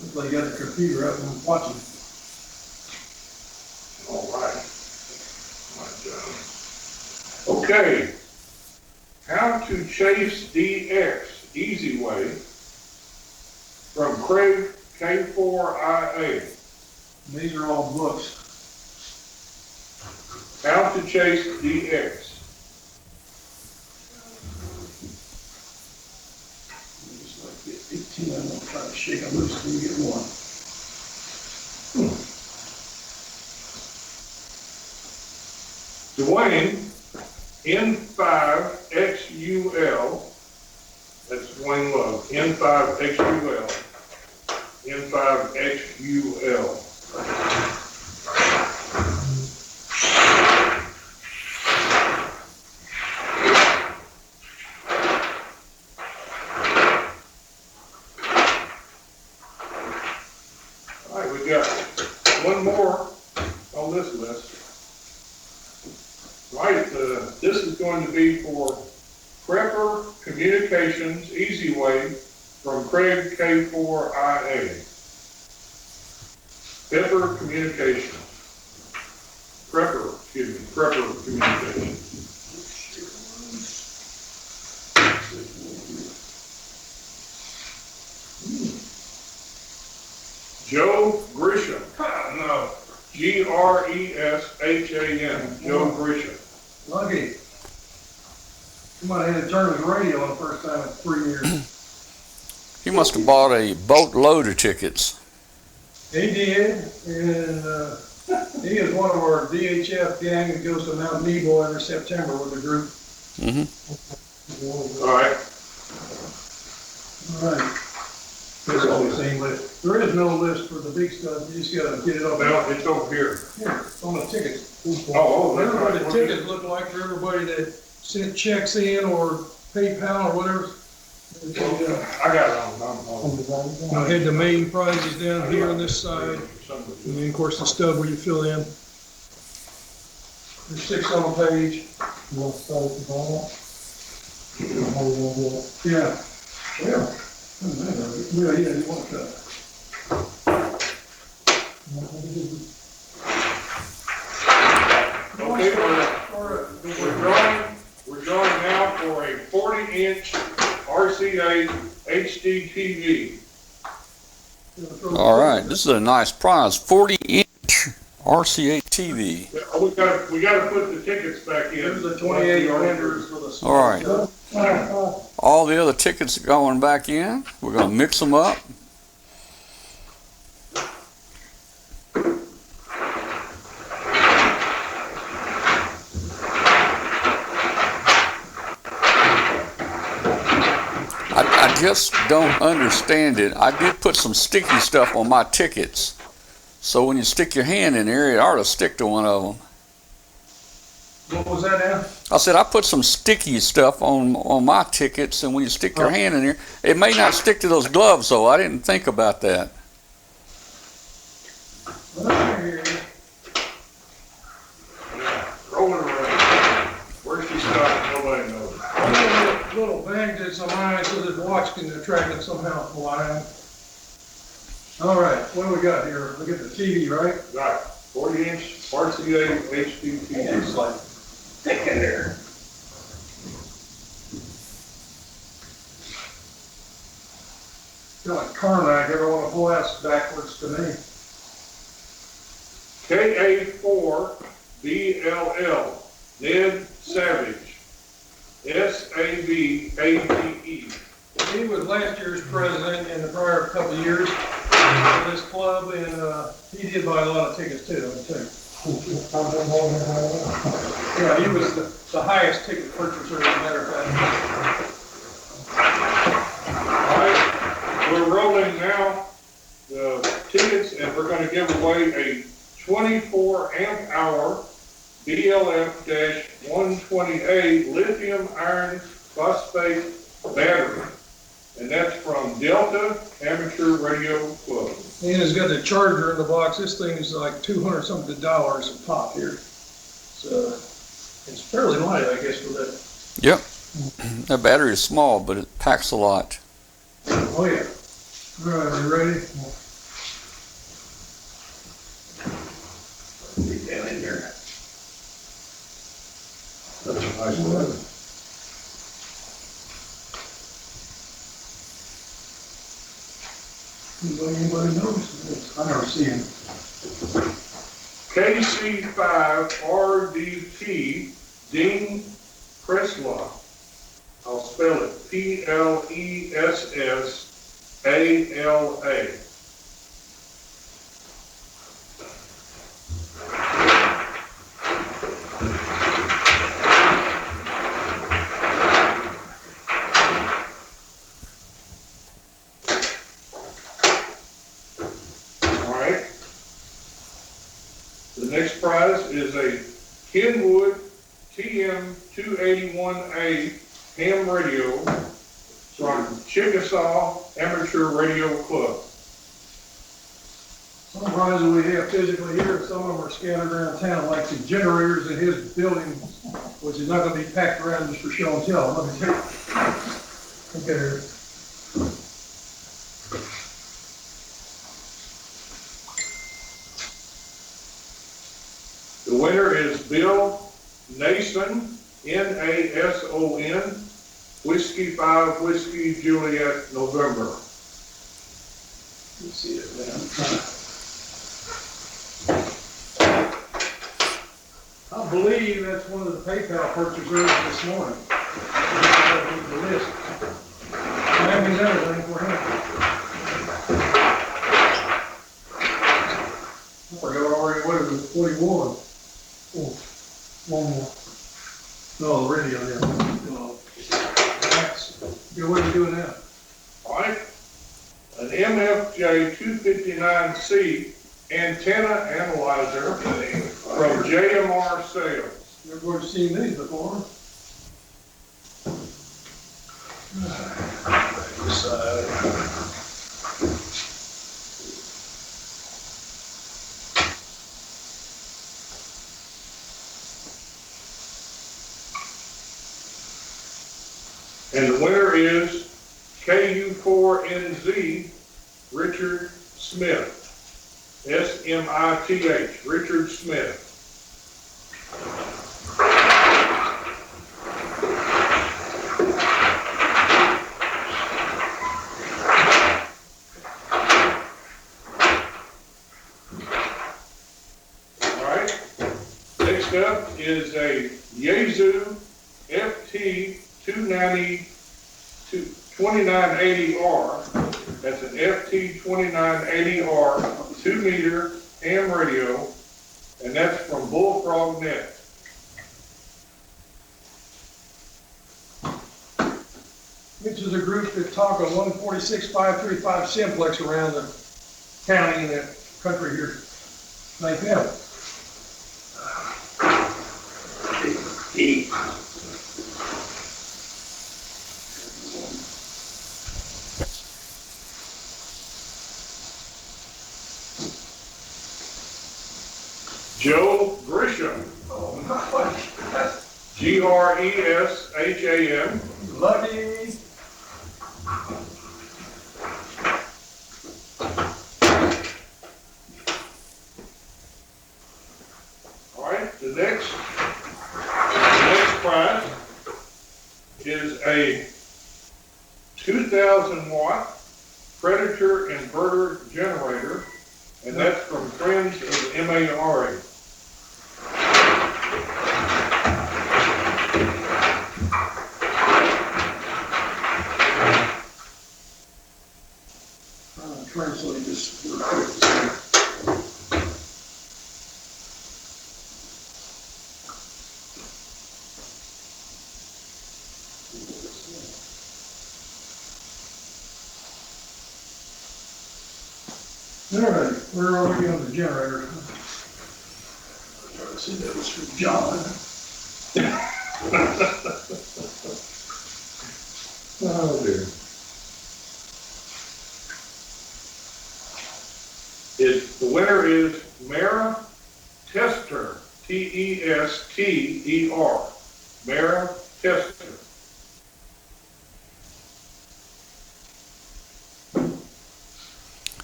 Looks like you got the computer up and watching. All right. Okay. How to chase DX, easy way, from Craig K4IA. These are all books. How to chase DX. Just like get 18 of them, try to shake them loose till you get one. Dwayne, N5XUL, that's Dwayne Love, N5XUL, N5XUL. All right, we got one more on this list. Right, this is going to be for Prepper Communications Easy Way from Craig K4IA. Prepper Communications. Prepper Communications. Joe Grisham. No. Gresham. Joe Grisham. Lucky. He might have had to turn his radio on the first time in 3 years. He must have bought a boatload of tickets. He did, and he is one of our DHF gang that goes to Mount Nebo every September with a group. All right. All right. That's all the same list. There is no list for the big stuff. You just gotta get it up. Well, it's over here. Here, on the tickets. Oh, that's Remember what right. the tickets look like for everybody that sent checks in or PayPal or whatever? I got it on. I had the main prizes down here on this side, and then of course the stub where you fill in. There's 6 on the page. Yeah. Yeah. Yeah, you want that. Okay, we're going now for a 40-inch RCA HD TV. All right, this is a nice prize. 40-inch RCA TV. We gotta put the tickets back in. Here's the 28 winners for the. All right. All the other tickets are going back in. We're going to mix them up. I just don't understand it. I did put some sticky stuff on my tickets. So when you stick your hand in there, it ought to stick to one of them. What was that now? I said I put some sticky stuff on my tickets, and when you stick your hand in there, it may not stick to those gloves, though. I didn't think about that. Roll it around. Where's she stopped? Nobody knows. Little bag that's on mine so that the watch can track it somehow. All right, what do we got here? Look at the TV, right? Right, 40-inch RCA HD TV. It's like thick in there. Feel like Carnac, ever want to pull that backwards to me? KA4BLL, Ned Savage, SAVAGE. He was last year's president in the prior couple of years of this club, and he did buy a lot of tickets too, I'll tell you. Yeah, he was the highest ticket purchaser, as a matter of fact. All right, we're rolling now the tickets, and we're going to give away a 24 amp hour BLF-120A lithium iron phosphate battery. And that's from Delta Amateur Radio Club. And it's got the charger in the box. This thing is like $200-something a pop here. So it's fairly light, I guess, for that. Yep. That battery is small, but it packs a lot. Oh, yeah. All right, are you ready? Get down in there. That's a nice one. Anybody notice this? I never see him. KC5RDT Dean Preslaw. I'll spell it PLESSALA. Next prize is a Kenwood TM281A ham radio from Chickasaw Amateur Radio Club. Some prizes we have physically here, some of them are scattered around town, like the generators in his building, which is not going to be packed around just for show and tell. Let me tell you. Okay. The winner is Bill Nason, Nason, Whiskey 5, Whiskey Juliet, November. You see it, man. I believe that's one of the PayPal purchasers this morning. The list. That means everything for him. I forgot already what he won. Oh, one more. No, the radio, yeah. That's, yeah, what are you doing now? All right. An MFJ 259C antenna analyzer from JMR Sales. Everybody's seen these before. And the winner is KU4NZ Richard Smith. SMITH, Richard Smith. All right. Next up is a Yaesu FT2980R. That's an FT2980R 2-meter ham radio, and that's from Bullfrog Net. Which is a group that talk on 146.535 simplex around the county and the country here. Thank them. Joe Grisham. Gresham. Lucky. All right, the next prize is a 2,000 watt Predator inverter generator, and that's from Friends of the MARA. Translate this real quick. All right, where are we on the generator? I'm trying to see that was from John. Oh dear. The winner is Mara Tester, Tester, Mara Tester.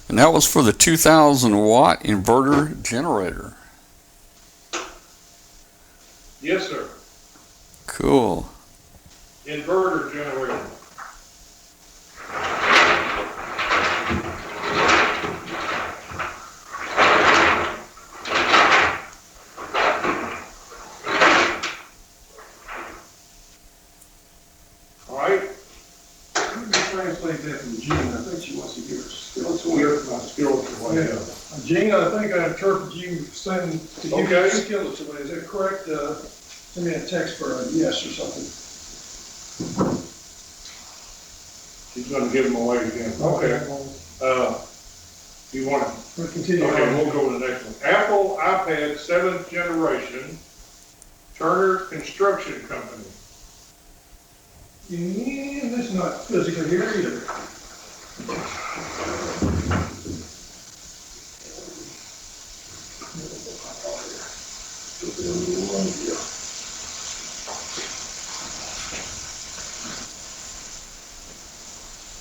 And that was for the 2,000 watt inverter generator. Yes, sir. Cool. Inverter generator. All right. Let me translate that from Gene. I think she wants to give her skills. Here's my skills for Yeah. later. Gene, I think I interpret you saying to give Okay. your skills away. Is that correct? Send me a text for a yes or something. He's gonna give them away again. Okay. You want to? We'll continue. Okay, on. we'll go to the next one. Apple iPad 7th generation, Turner Construction Company. Yeah, that's not physical here either.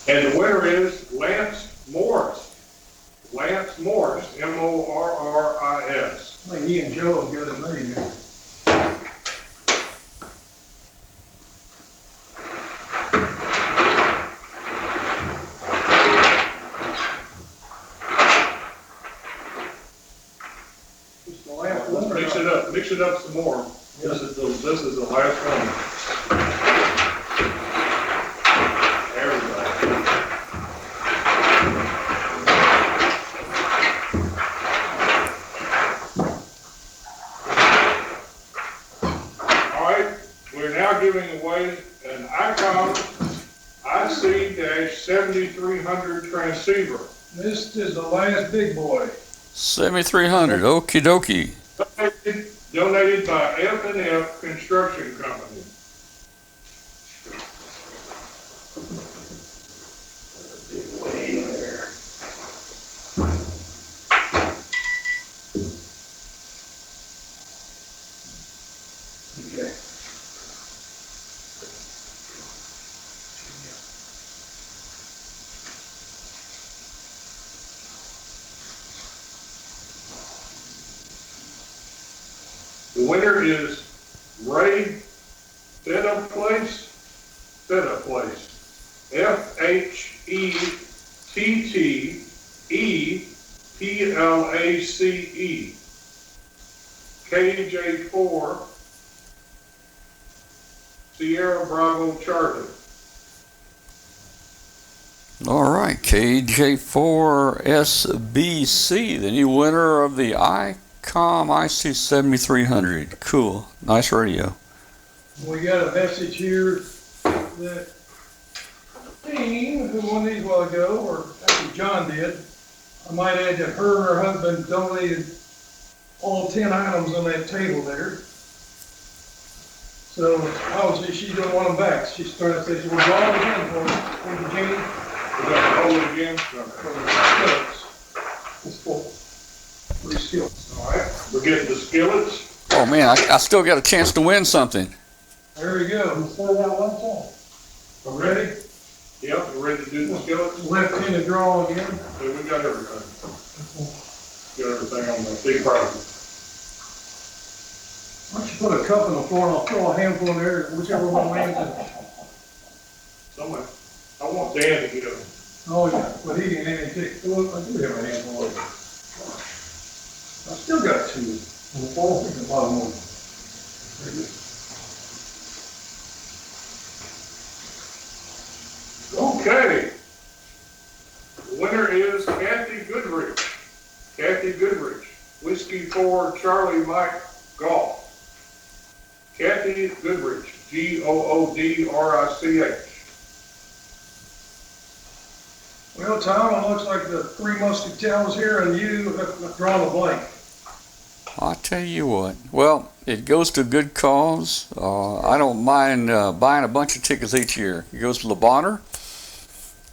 And the winner is Lance Morris. Lance Morris, Morris. I think he and Joe have got it made here. It's the last one. Mix it up some more. This is the last one. giving away an ICOM IC-7300 transceiver. This is the last big boy. 7300. Okie dokie. Donated by F&F Construction Company. Okay. The winner is Ray Theta Place. FHETTEPLACE. KJ4 Sierra Bravo Charlie. All right, KJ4SBC, the new winner of the ICOM IC7300. Cool. Nice radio. We got a message here that Dean, who won these a while ago, or actually John did, I might add that her and her husband donated all 10 items on that table there. So obviously she don't want them back. She's trying to say she will draw it again for the Jane. We got to roll it again. For the skillets. It's full. 3 skillets. All right, we're getting the skillets. Oh man, I still got a chance to win something. There we go. Still got one time. Ready? Yep, we're ready to do the skillets. Left-handed draw again. Yeah, we got everything. Got everything on the big prize. Why don't you put a cup on the floor and I'll throw a handful in there, whichever one lands in. Somewhere. I want Dan to get them. Oh, yeah, but he can hand take, well, I do have a handful of it. I still got 2. And the 4, I think a lot more. Very good. Okay. The winner is Kathy Goodrich. Kathy Goodrich. Whiskey 4 Charlie Mike Golf. Kathy Goodrich. Goodrich. Well, Tom, it looks like the 3 muscatels here and you have drawn a blank. I'll tell you what. Well, it goes to a good cause. I don't mind buying a bunch of tickets each year. It goes to Le Bonheur.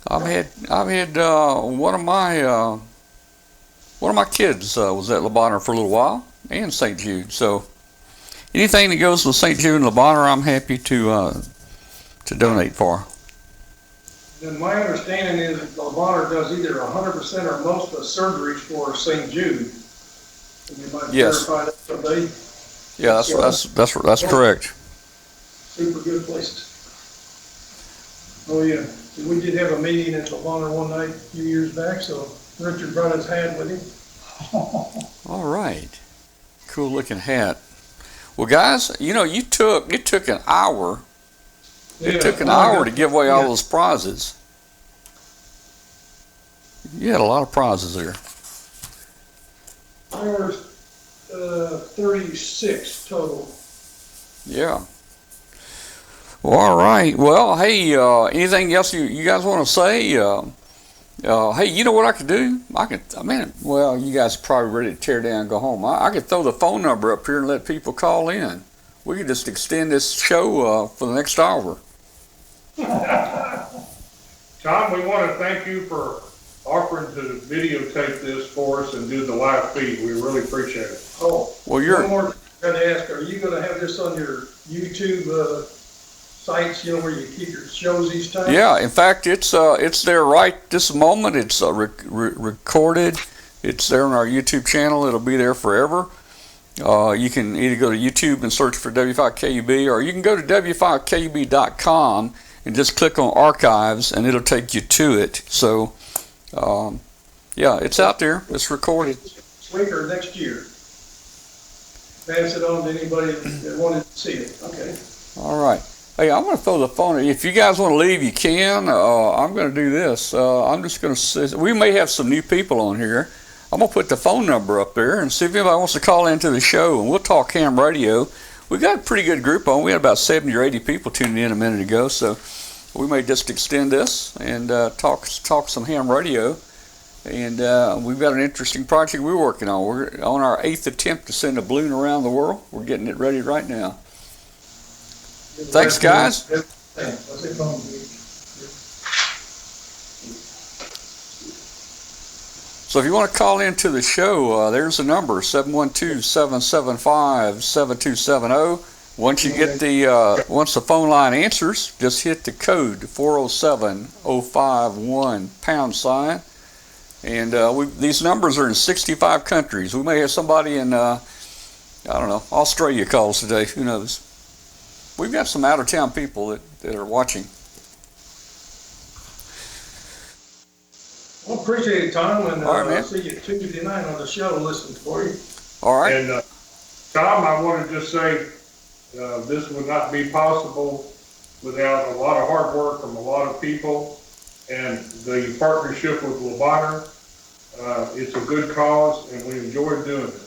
I've had one of my kids was at Le Bonheur for a little while, and St. Jude. So anything that goes to St. Jude and Le Bonheur, I'm happy to donate for. Then my understanding is that Le Bonheur does either 100% or most of the surgeries for St. Jude. And you might Yes. verify that someday. Yeah, that's correct. Super good places. Oh, yeah. We did have a meeting at Le Bonheur one night a few years back, so Richard brought his hat with him. All right, cool looking hat. Well, guys, it took an hour. It took an hour to give away all those prizes. You had a lot of prizes there. There was 36 total. Yeah. Well, all right. Well, hey, anything else you guys want to say? Hey, you know what I could do? Well, you guys are probably ready to tear down and go home. I could throw the phone number up here and let people call in. We could just extend this show for the next hour. Tom, we want to thank you for offering to videotape this for us and do the live feed. We really appreciate it. Oh, Well, one more thing I gotta ask, are you gonna have this on your YouTube sites, where you keep your shows each time? Yeah, in fact, it's there right this moment. It's recorded. It's there on our YouTube channel. It'll be there forever. You can either go to YouTube and search for W5KUB, or you can go to w5kub.com and just click on archives, and it'll take you to it. So, yeah, it's out there. It's recorded. This week or next year? Pass it on to anybody that wanted to see it. Okay. All right. Hey, I'm going to throw the phone. If you guys want to leave, you can. I'm going to do this. I'm just going to. We may have some new people on here. I'm going to put the phone number up there and see if anybody wants to call into the show, and we'll talk ham radio. we got a pretty good group on. We had about 70 or 80 people tuning in a minute ago, so we may just extend this and talk some ham radio. And we've got an interesting project we're working on. We're on our 8th attempt to send a balloon around the world. We're getting it ready right now. Thanks, guys. So if you want to call into the show, there's the number, 712-775-7270. Once you get once the phone line answers, just hit the code 407-051 #. And these numbers are in 65 countries. We may have somebody in, I don't know, Australia calls today. Who knows? We've got some out-of-town people that are watching. Well, appreciate it, Tom, and All right, man. I'll see you Tuesday night on the show listening for you. All right. And Tom, I want to just say this would not be possible without a lot of hard work from a lot of people and the partnership with Levana. It's a good cause, and we enjoy doing it.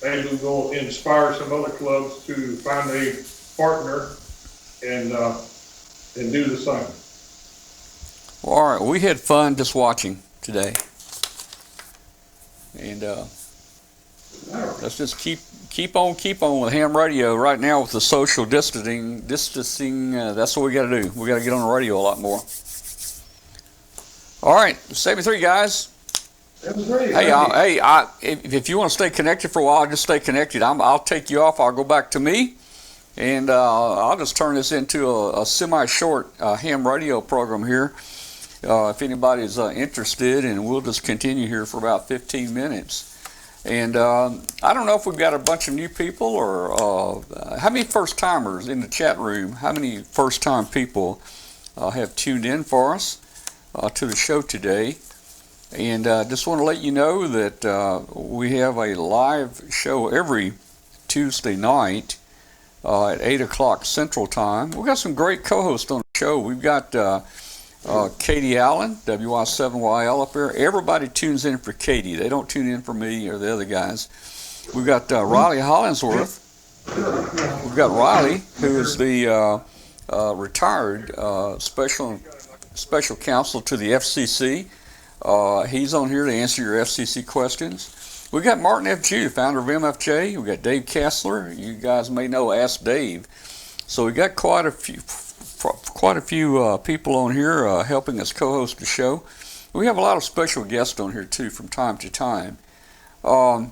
Maybe we'll inspire some other clubs to find a partner and do the same. Well, all right. We had fun just watching today. And let's just keep on with ham radio right now with the social distancing. That's what we got to do. We got to get on the radio a lot more. All right, 73 guys. That was great. Hey, if you want to stay connected for a while, just stay connected. I'll take you off. I'll go back to me, and I'll just turn this into a semi-short ham radio program here. If anybody's interested, and we'll just continue here for about 15 minutes. And I don't know if we've got a bunch of new people or how many first-timers in the chat room. How many first-time people have tuned in for us to the show today? And just want to let you know that we have a live show every Tuesday night at 8 o'clock Central Time. We've got some great co-hosts on the show. We've got Katie Allen, W5kub up there. Everybody tunes in for Katie. They don't tune in for me or the other guys. We've got Riley Hollingsworth. We've got Riley, who is the retired special counsel to the FCC. He's on here to answer your FCC questions. We got Martin F. Jew, founder of MFJ. We got Dave Kessler. You guys may know Ask Dave. So we got quite a few people on here helping us co-host the show. We have a lot of special guests on here too from time to time. But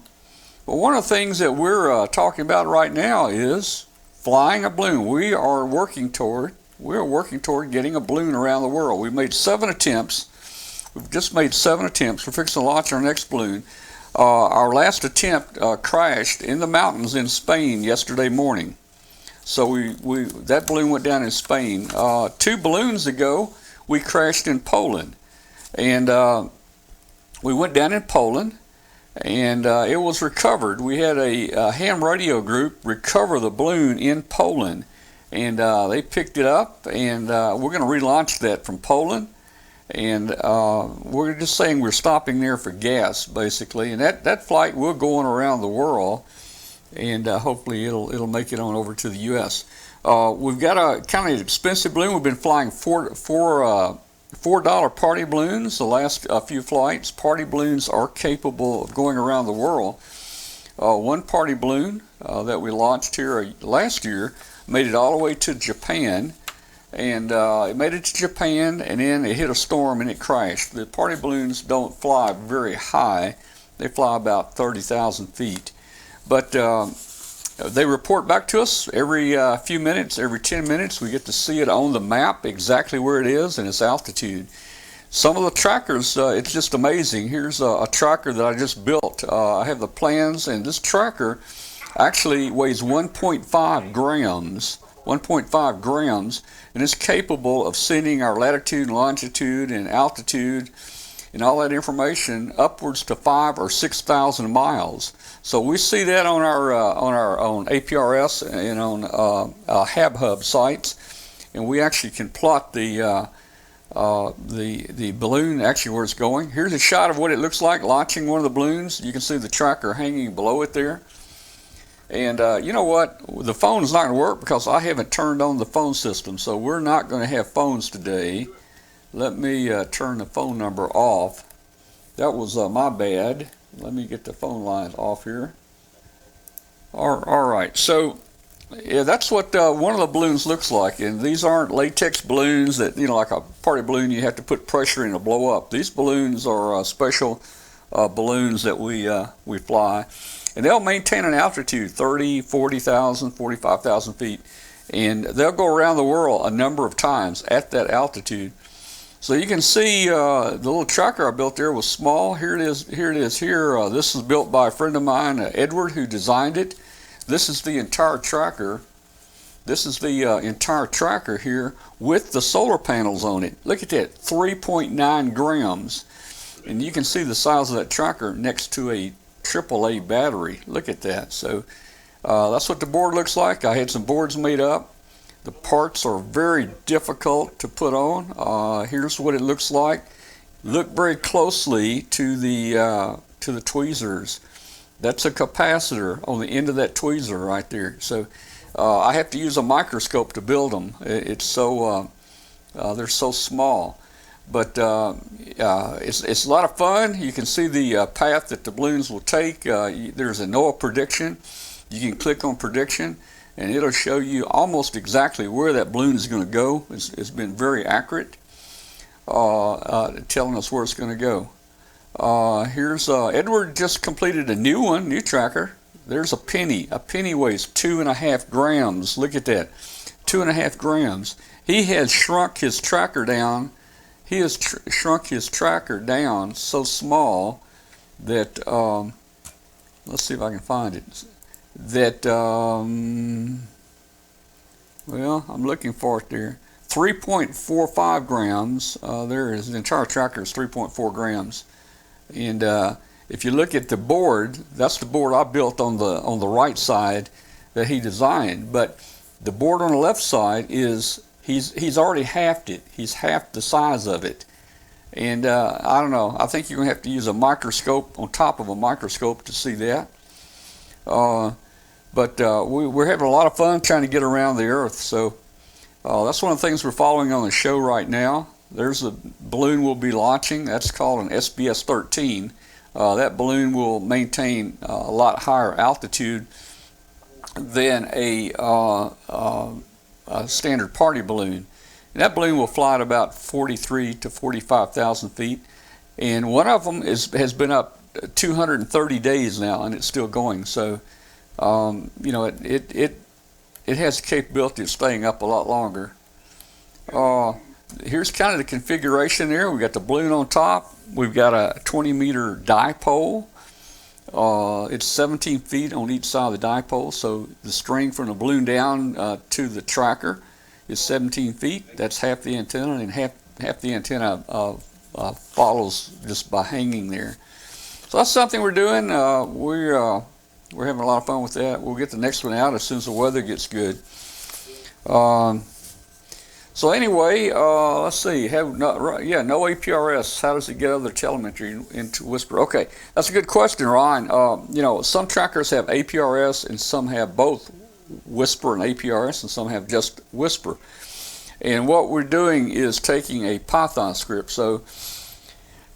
one of the things that we're talking about right now is flying a balloon. We are working toward getting a balloon around the world. We've made 7 attempts. We've just made 7 attempts. We're fixing to launch our next balloon. Our last attempt crashed in the mountains in Spain yesterday morning. So that balloon went down in Spain. 2 balloons ago, we crashed in Poland. And we went down in Poland, and it was recovered. We had a ham radio group recover the balloon in Poland. And they picked it up, and we're going to relaunch that from Poland. And we're just saying we're stopping there for gas, basically. And that flight will go on around the world, and hopefully it'll make it on over to the U.S. We've got a kind of expensive balloon. We've been flying $4 party balloons the last few flights. Party balloons are capable of going around the world. One party balloon that we launched here last year made it all the way to Japan. And it made it to Japan, and then it hit a storm and it crashed. The party balloons don't fly very high. They fly about 30,000 feet. But they report back to us every few minutes, every 10 minutes. We get to see it on the map, exactly where it is and its altitude. Some of the trackers, it's just amazing. Here's a tracker that I just built. I have the plans, and this tracker actually weighs 1.5 grams. 1.5 grams, and it's capable of sending our latitude and longitude and altitude and all that information upwards to 5,000 or 6,000 miles. So we see that on our on APRS and on HabHub sites, and we actually can plot the balloon actually where it's going. Here's a shot of what it looks like launching one of the balloons. You can see the tracker hanging below it there. And you know what? The phone's not going to work because I haven't turned on the phone system. So we're not going to have phones today. Let me turn the phone number off. That was my bad. Let me get the phone lines off here. All right. So yeah, that's what one of the balloons looks like. And these aren't latex balloons that, you know, like a party balloon you have to put pressure in to blow up. These balloons are special balloons that we fly. And they'll maintain an altitude 30, 40,000, 45,000 feet. And they'll go around the world a number of times at that altitude. So you can see the little tracker I built there was small. Here it is. Here. This is built by a friend of mine, Edward, who designed it. This is the entire tracker. This is the entire tracker here with the solar panels on it. Look at that, 3.9 grams. And you can see the size of that tracker next to a AAA battery. Look at that. So that's what the board looks like. I had some boards made up. The parts are very difficult to put on. Here's what it looks like. Look very closely to the tweezers. That's a capacitor on the end of that tweezer right there. So I have to use a microscope to build them. It's so they're so small. But it's a lot of fun. You can see the path that the balloons will take. There's a NOAA prediction. You can click on prediction, and it'll show you almost exactly where that balloon is going to go. It's been very accurate, telling us where it's going to go. Here's Edward just completed a new tracker. There's a penny. A penny weighs 2.5 grams. Look at that, 2.5 grams. He has shrunk his tracker down. He has shrunk his tracker down so small that, let's see if I can find it, that, well, I'm looking for it there, 3.45 grams. There is, the entire tracker is 3.4 grams. And if you look at the board, that's the board I built on the right side that he designed. But the board on the left side is, he's already halved it. He's halved the size of it. And I don't know, I think you're going to have to use a microscope on top of a microscope to see that. But we're having a lot of fun trying to get around the Earth. So that's one of the things we're following on the show right now. There's a balloon we'll be launching. That's called an SBS-13. That balloon will maintain a lot higher altitude than a standard party balloon. And that balloon will fly at about 43 to 45,000 feet. And one of them has been up 230 days now, and it's still going. So, you know, it has the capability of staying up a lot longer. Here's kind of the configuration there. We've got the balloon on top. We've got a 20-meter dipole. It's 17 feet on each side of the dipole, so the string from the balloon down to the tracker is 17 feet. That's half the antenna, and half the antenna follows just by hanging there. So that's something we're doing. We're having a lot of fun with that. We'll get the next one out as soon as the weather gets good. So anyway, let's see. No APRS. How does it get other telemetry into Whisper? Okay, that's a good question, Ryan. You know, some trackers have APRS, and some have both Whisper and APRS, and some have just Whisper. And what we're doing is taking a Python script. So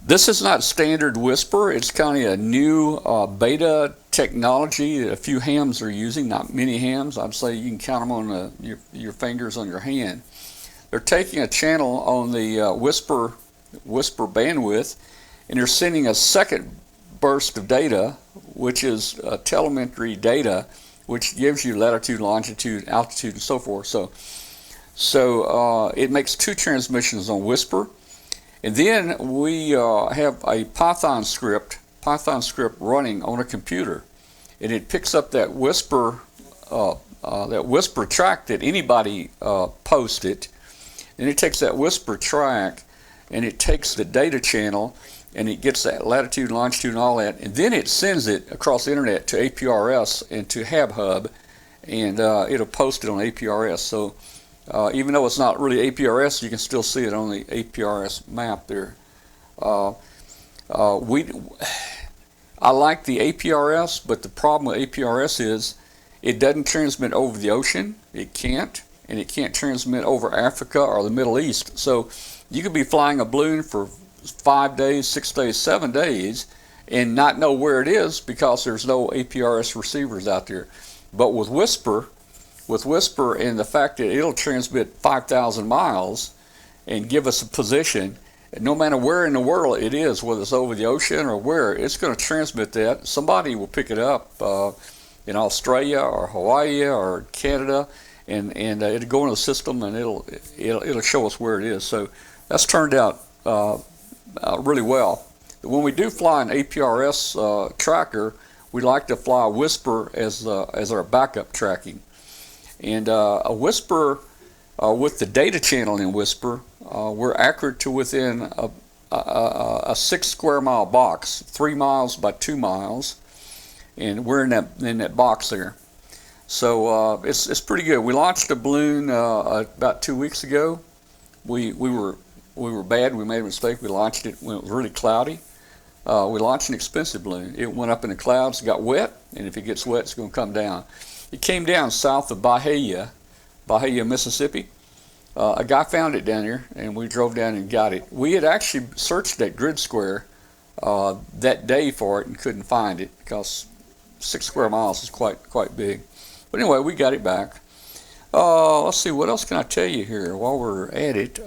this is not standard Whisper. It's kind of a new beta technology that a few hams are using, not many hams. I'd say you can count them on your fingers on your hand. They're taking a channel on the Whisper bandwidth, and they're sending a second burst of data, which is telemetry data, which gives you latitude, longitude, altitude, and so forth. So it makes two transmissions on Whisper. And then we have a Python script running on a computer, and it picks up that Whisper track that anybody posted. And it takes that Whisper track, and it takes the data channel, and it gets that latitude, longitude, and all that, and then it sends it across the internet to APRS and to HabHub, and it'll post it on APRS. So even though it's not really APRS, you can still see it on the APRS map there. I like the APRS, but the problem with APRS is It doesn't transmit over the ocean. It can't. And it can't transmit over Africa or the Middle East. So you could be flying a balloon for 5 days, 6 days, 7 days and not know where it is because there's no APRS receivers out there. But with Whisper and the fact that it'll transmit 5,000 miles and give us a position, no matter where in the world it is, whether it's over the ocean or where, it's going to transmit that. Somebody will pick it up in Australia or Hawaii or Canada, and it'll go into the system and it'll show us where it is. So that's turned out really well. When we do fly an APRS tracker, we like to fly Whisper as our backup tracking. And a Whisper, with the data channel in Whisper, we're accurate to within a 6 square mile box, 3 miles by 2 miles, and we're in that box there. So it's pretty good. We launched a balloon about 2 weeks ago. We were bad. We made a mistake. We launched it when it was really cloudy. We launched an expensive balloon. It went up in the clouds, got wet, and if it gets wet, it's going to come down. It came down south of Bahia, Mississippi. A guy found it down here, and we drove down and got it. We had actually searched that grid square that day for it and couldn't find it because 6 square miles is quite big. But anyway, we got it back. Let's see, what else can I tell you here while we're at it?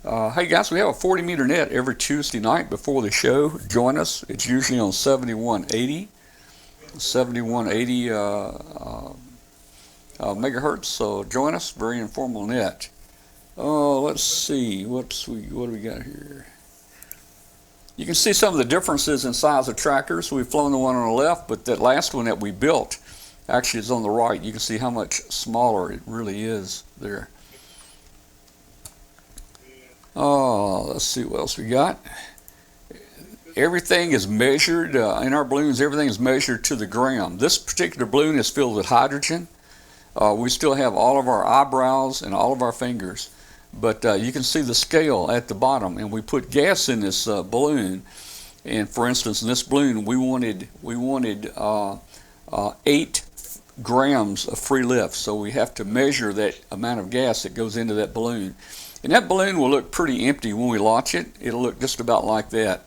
Hey guys, we have a 40-meter net every Tuesday night before the show. Join us. It's usually on 7180 megahertz. So join us. Very informal net. Let's see. What do we got here? You can see some of the differences in size of trackers. We've flown the one on the left, but that last one that we built actually is on the right. You can see how much smaller it really is there. Let's see what else we got. Everything is measured in our balloons. Everything is measured to the gram. This particular balloon is filled with hydrogen. We still have all of our eyebrows and all of our fingers, but you can see the scale at the bottom. And we put gas in this balloon. And for instance, in this balloon, we wanted 8 grams of free lift. So we have to measure that amount of gas that goes into that balloon. And that balloon will look pretty empty when we launch it. It'll look just about like that.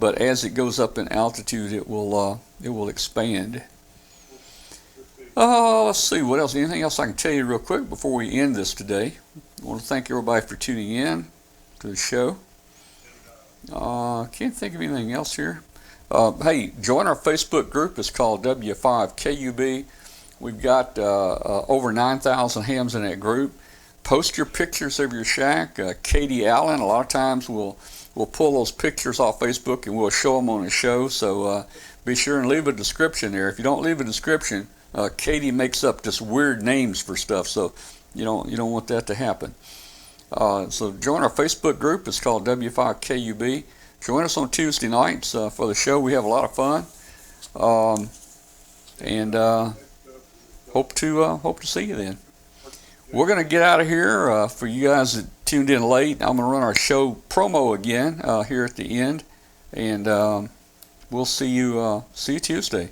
But as it goes up in altitude, it will expand. Let's see, what else? Anything else I can tell you real quick before we end this today? I want to thank everybody for tuning in to the show. Can't think of anything else here. Hey, join our Facebook group. It's called w5kub. We've got over 9,000 hams in that group. Post your pictures of your shack. Katie Allen, a lot of times we'll pull those pictures off Facebook and we'll show them on the show. So be sure and leave a description there. If you don't leave a description, Katie makes up just weird names for stuff. So you don't want that to happen. So join our Facebook group. It's called w5kub. Join us on Tuesday nights for the show. We have a lot of fun, and hope to see you then. We're going to get out of here. For you guys that tuned in late, I'm going to run our show promo again here at the end, and we'll see you Tuesday.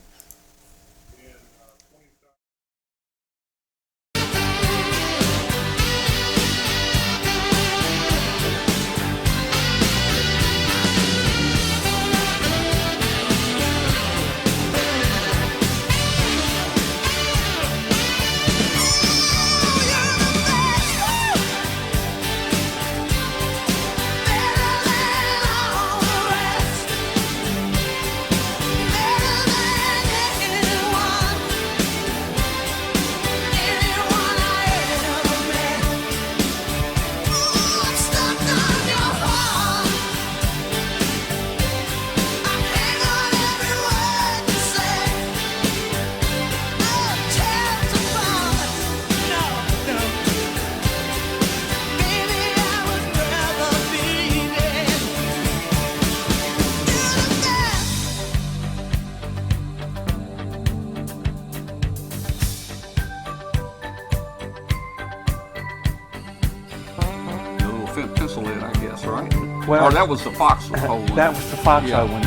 Pencil in, I guess, right? Well, or that was the foxhole one. That was the foxhole one.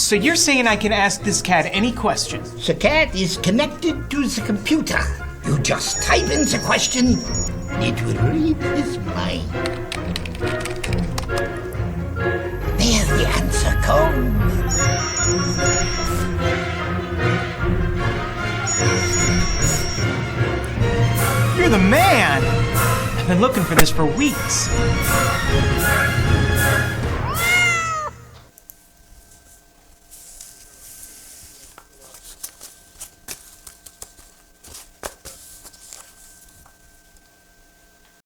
So you're saying I can ask this cat any question? The cat is connected to the computer. You just type in the question, it will read his mind. There the answer comes. You're the man! I've been looking for this for weeks.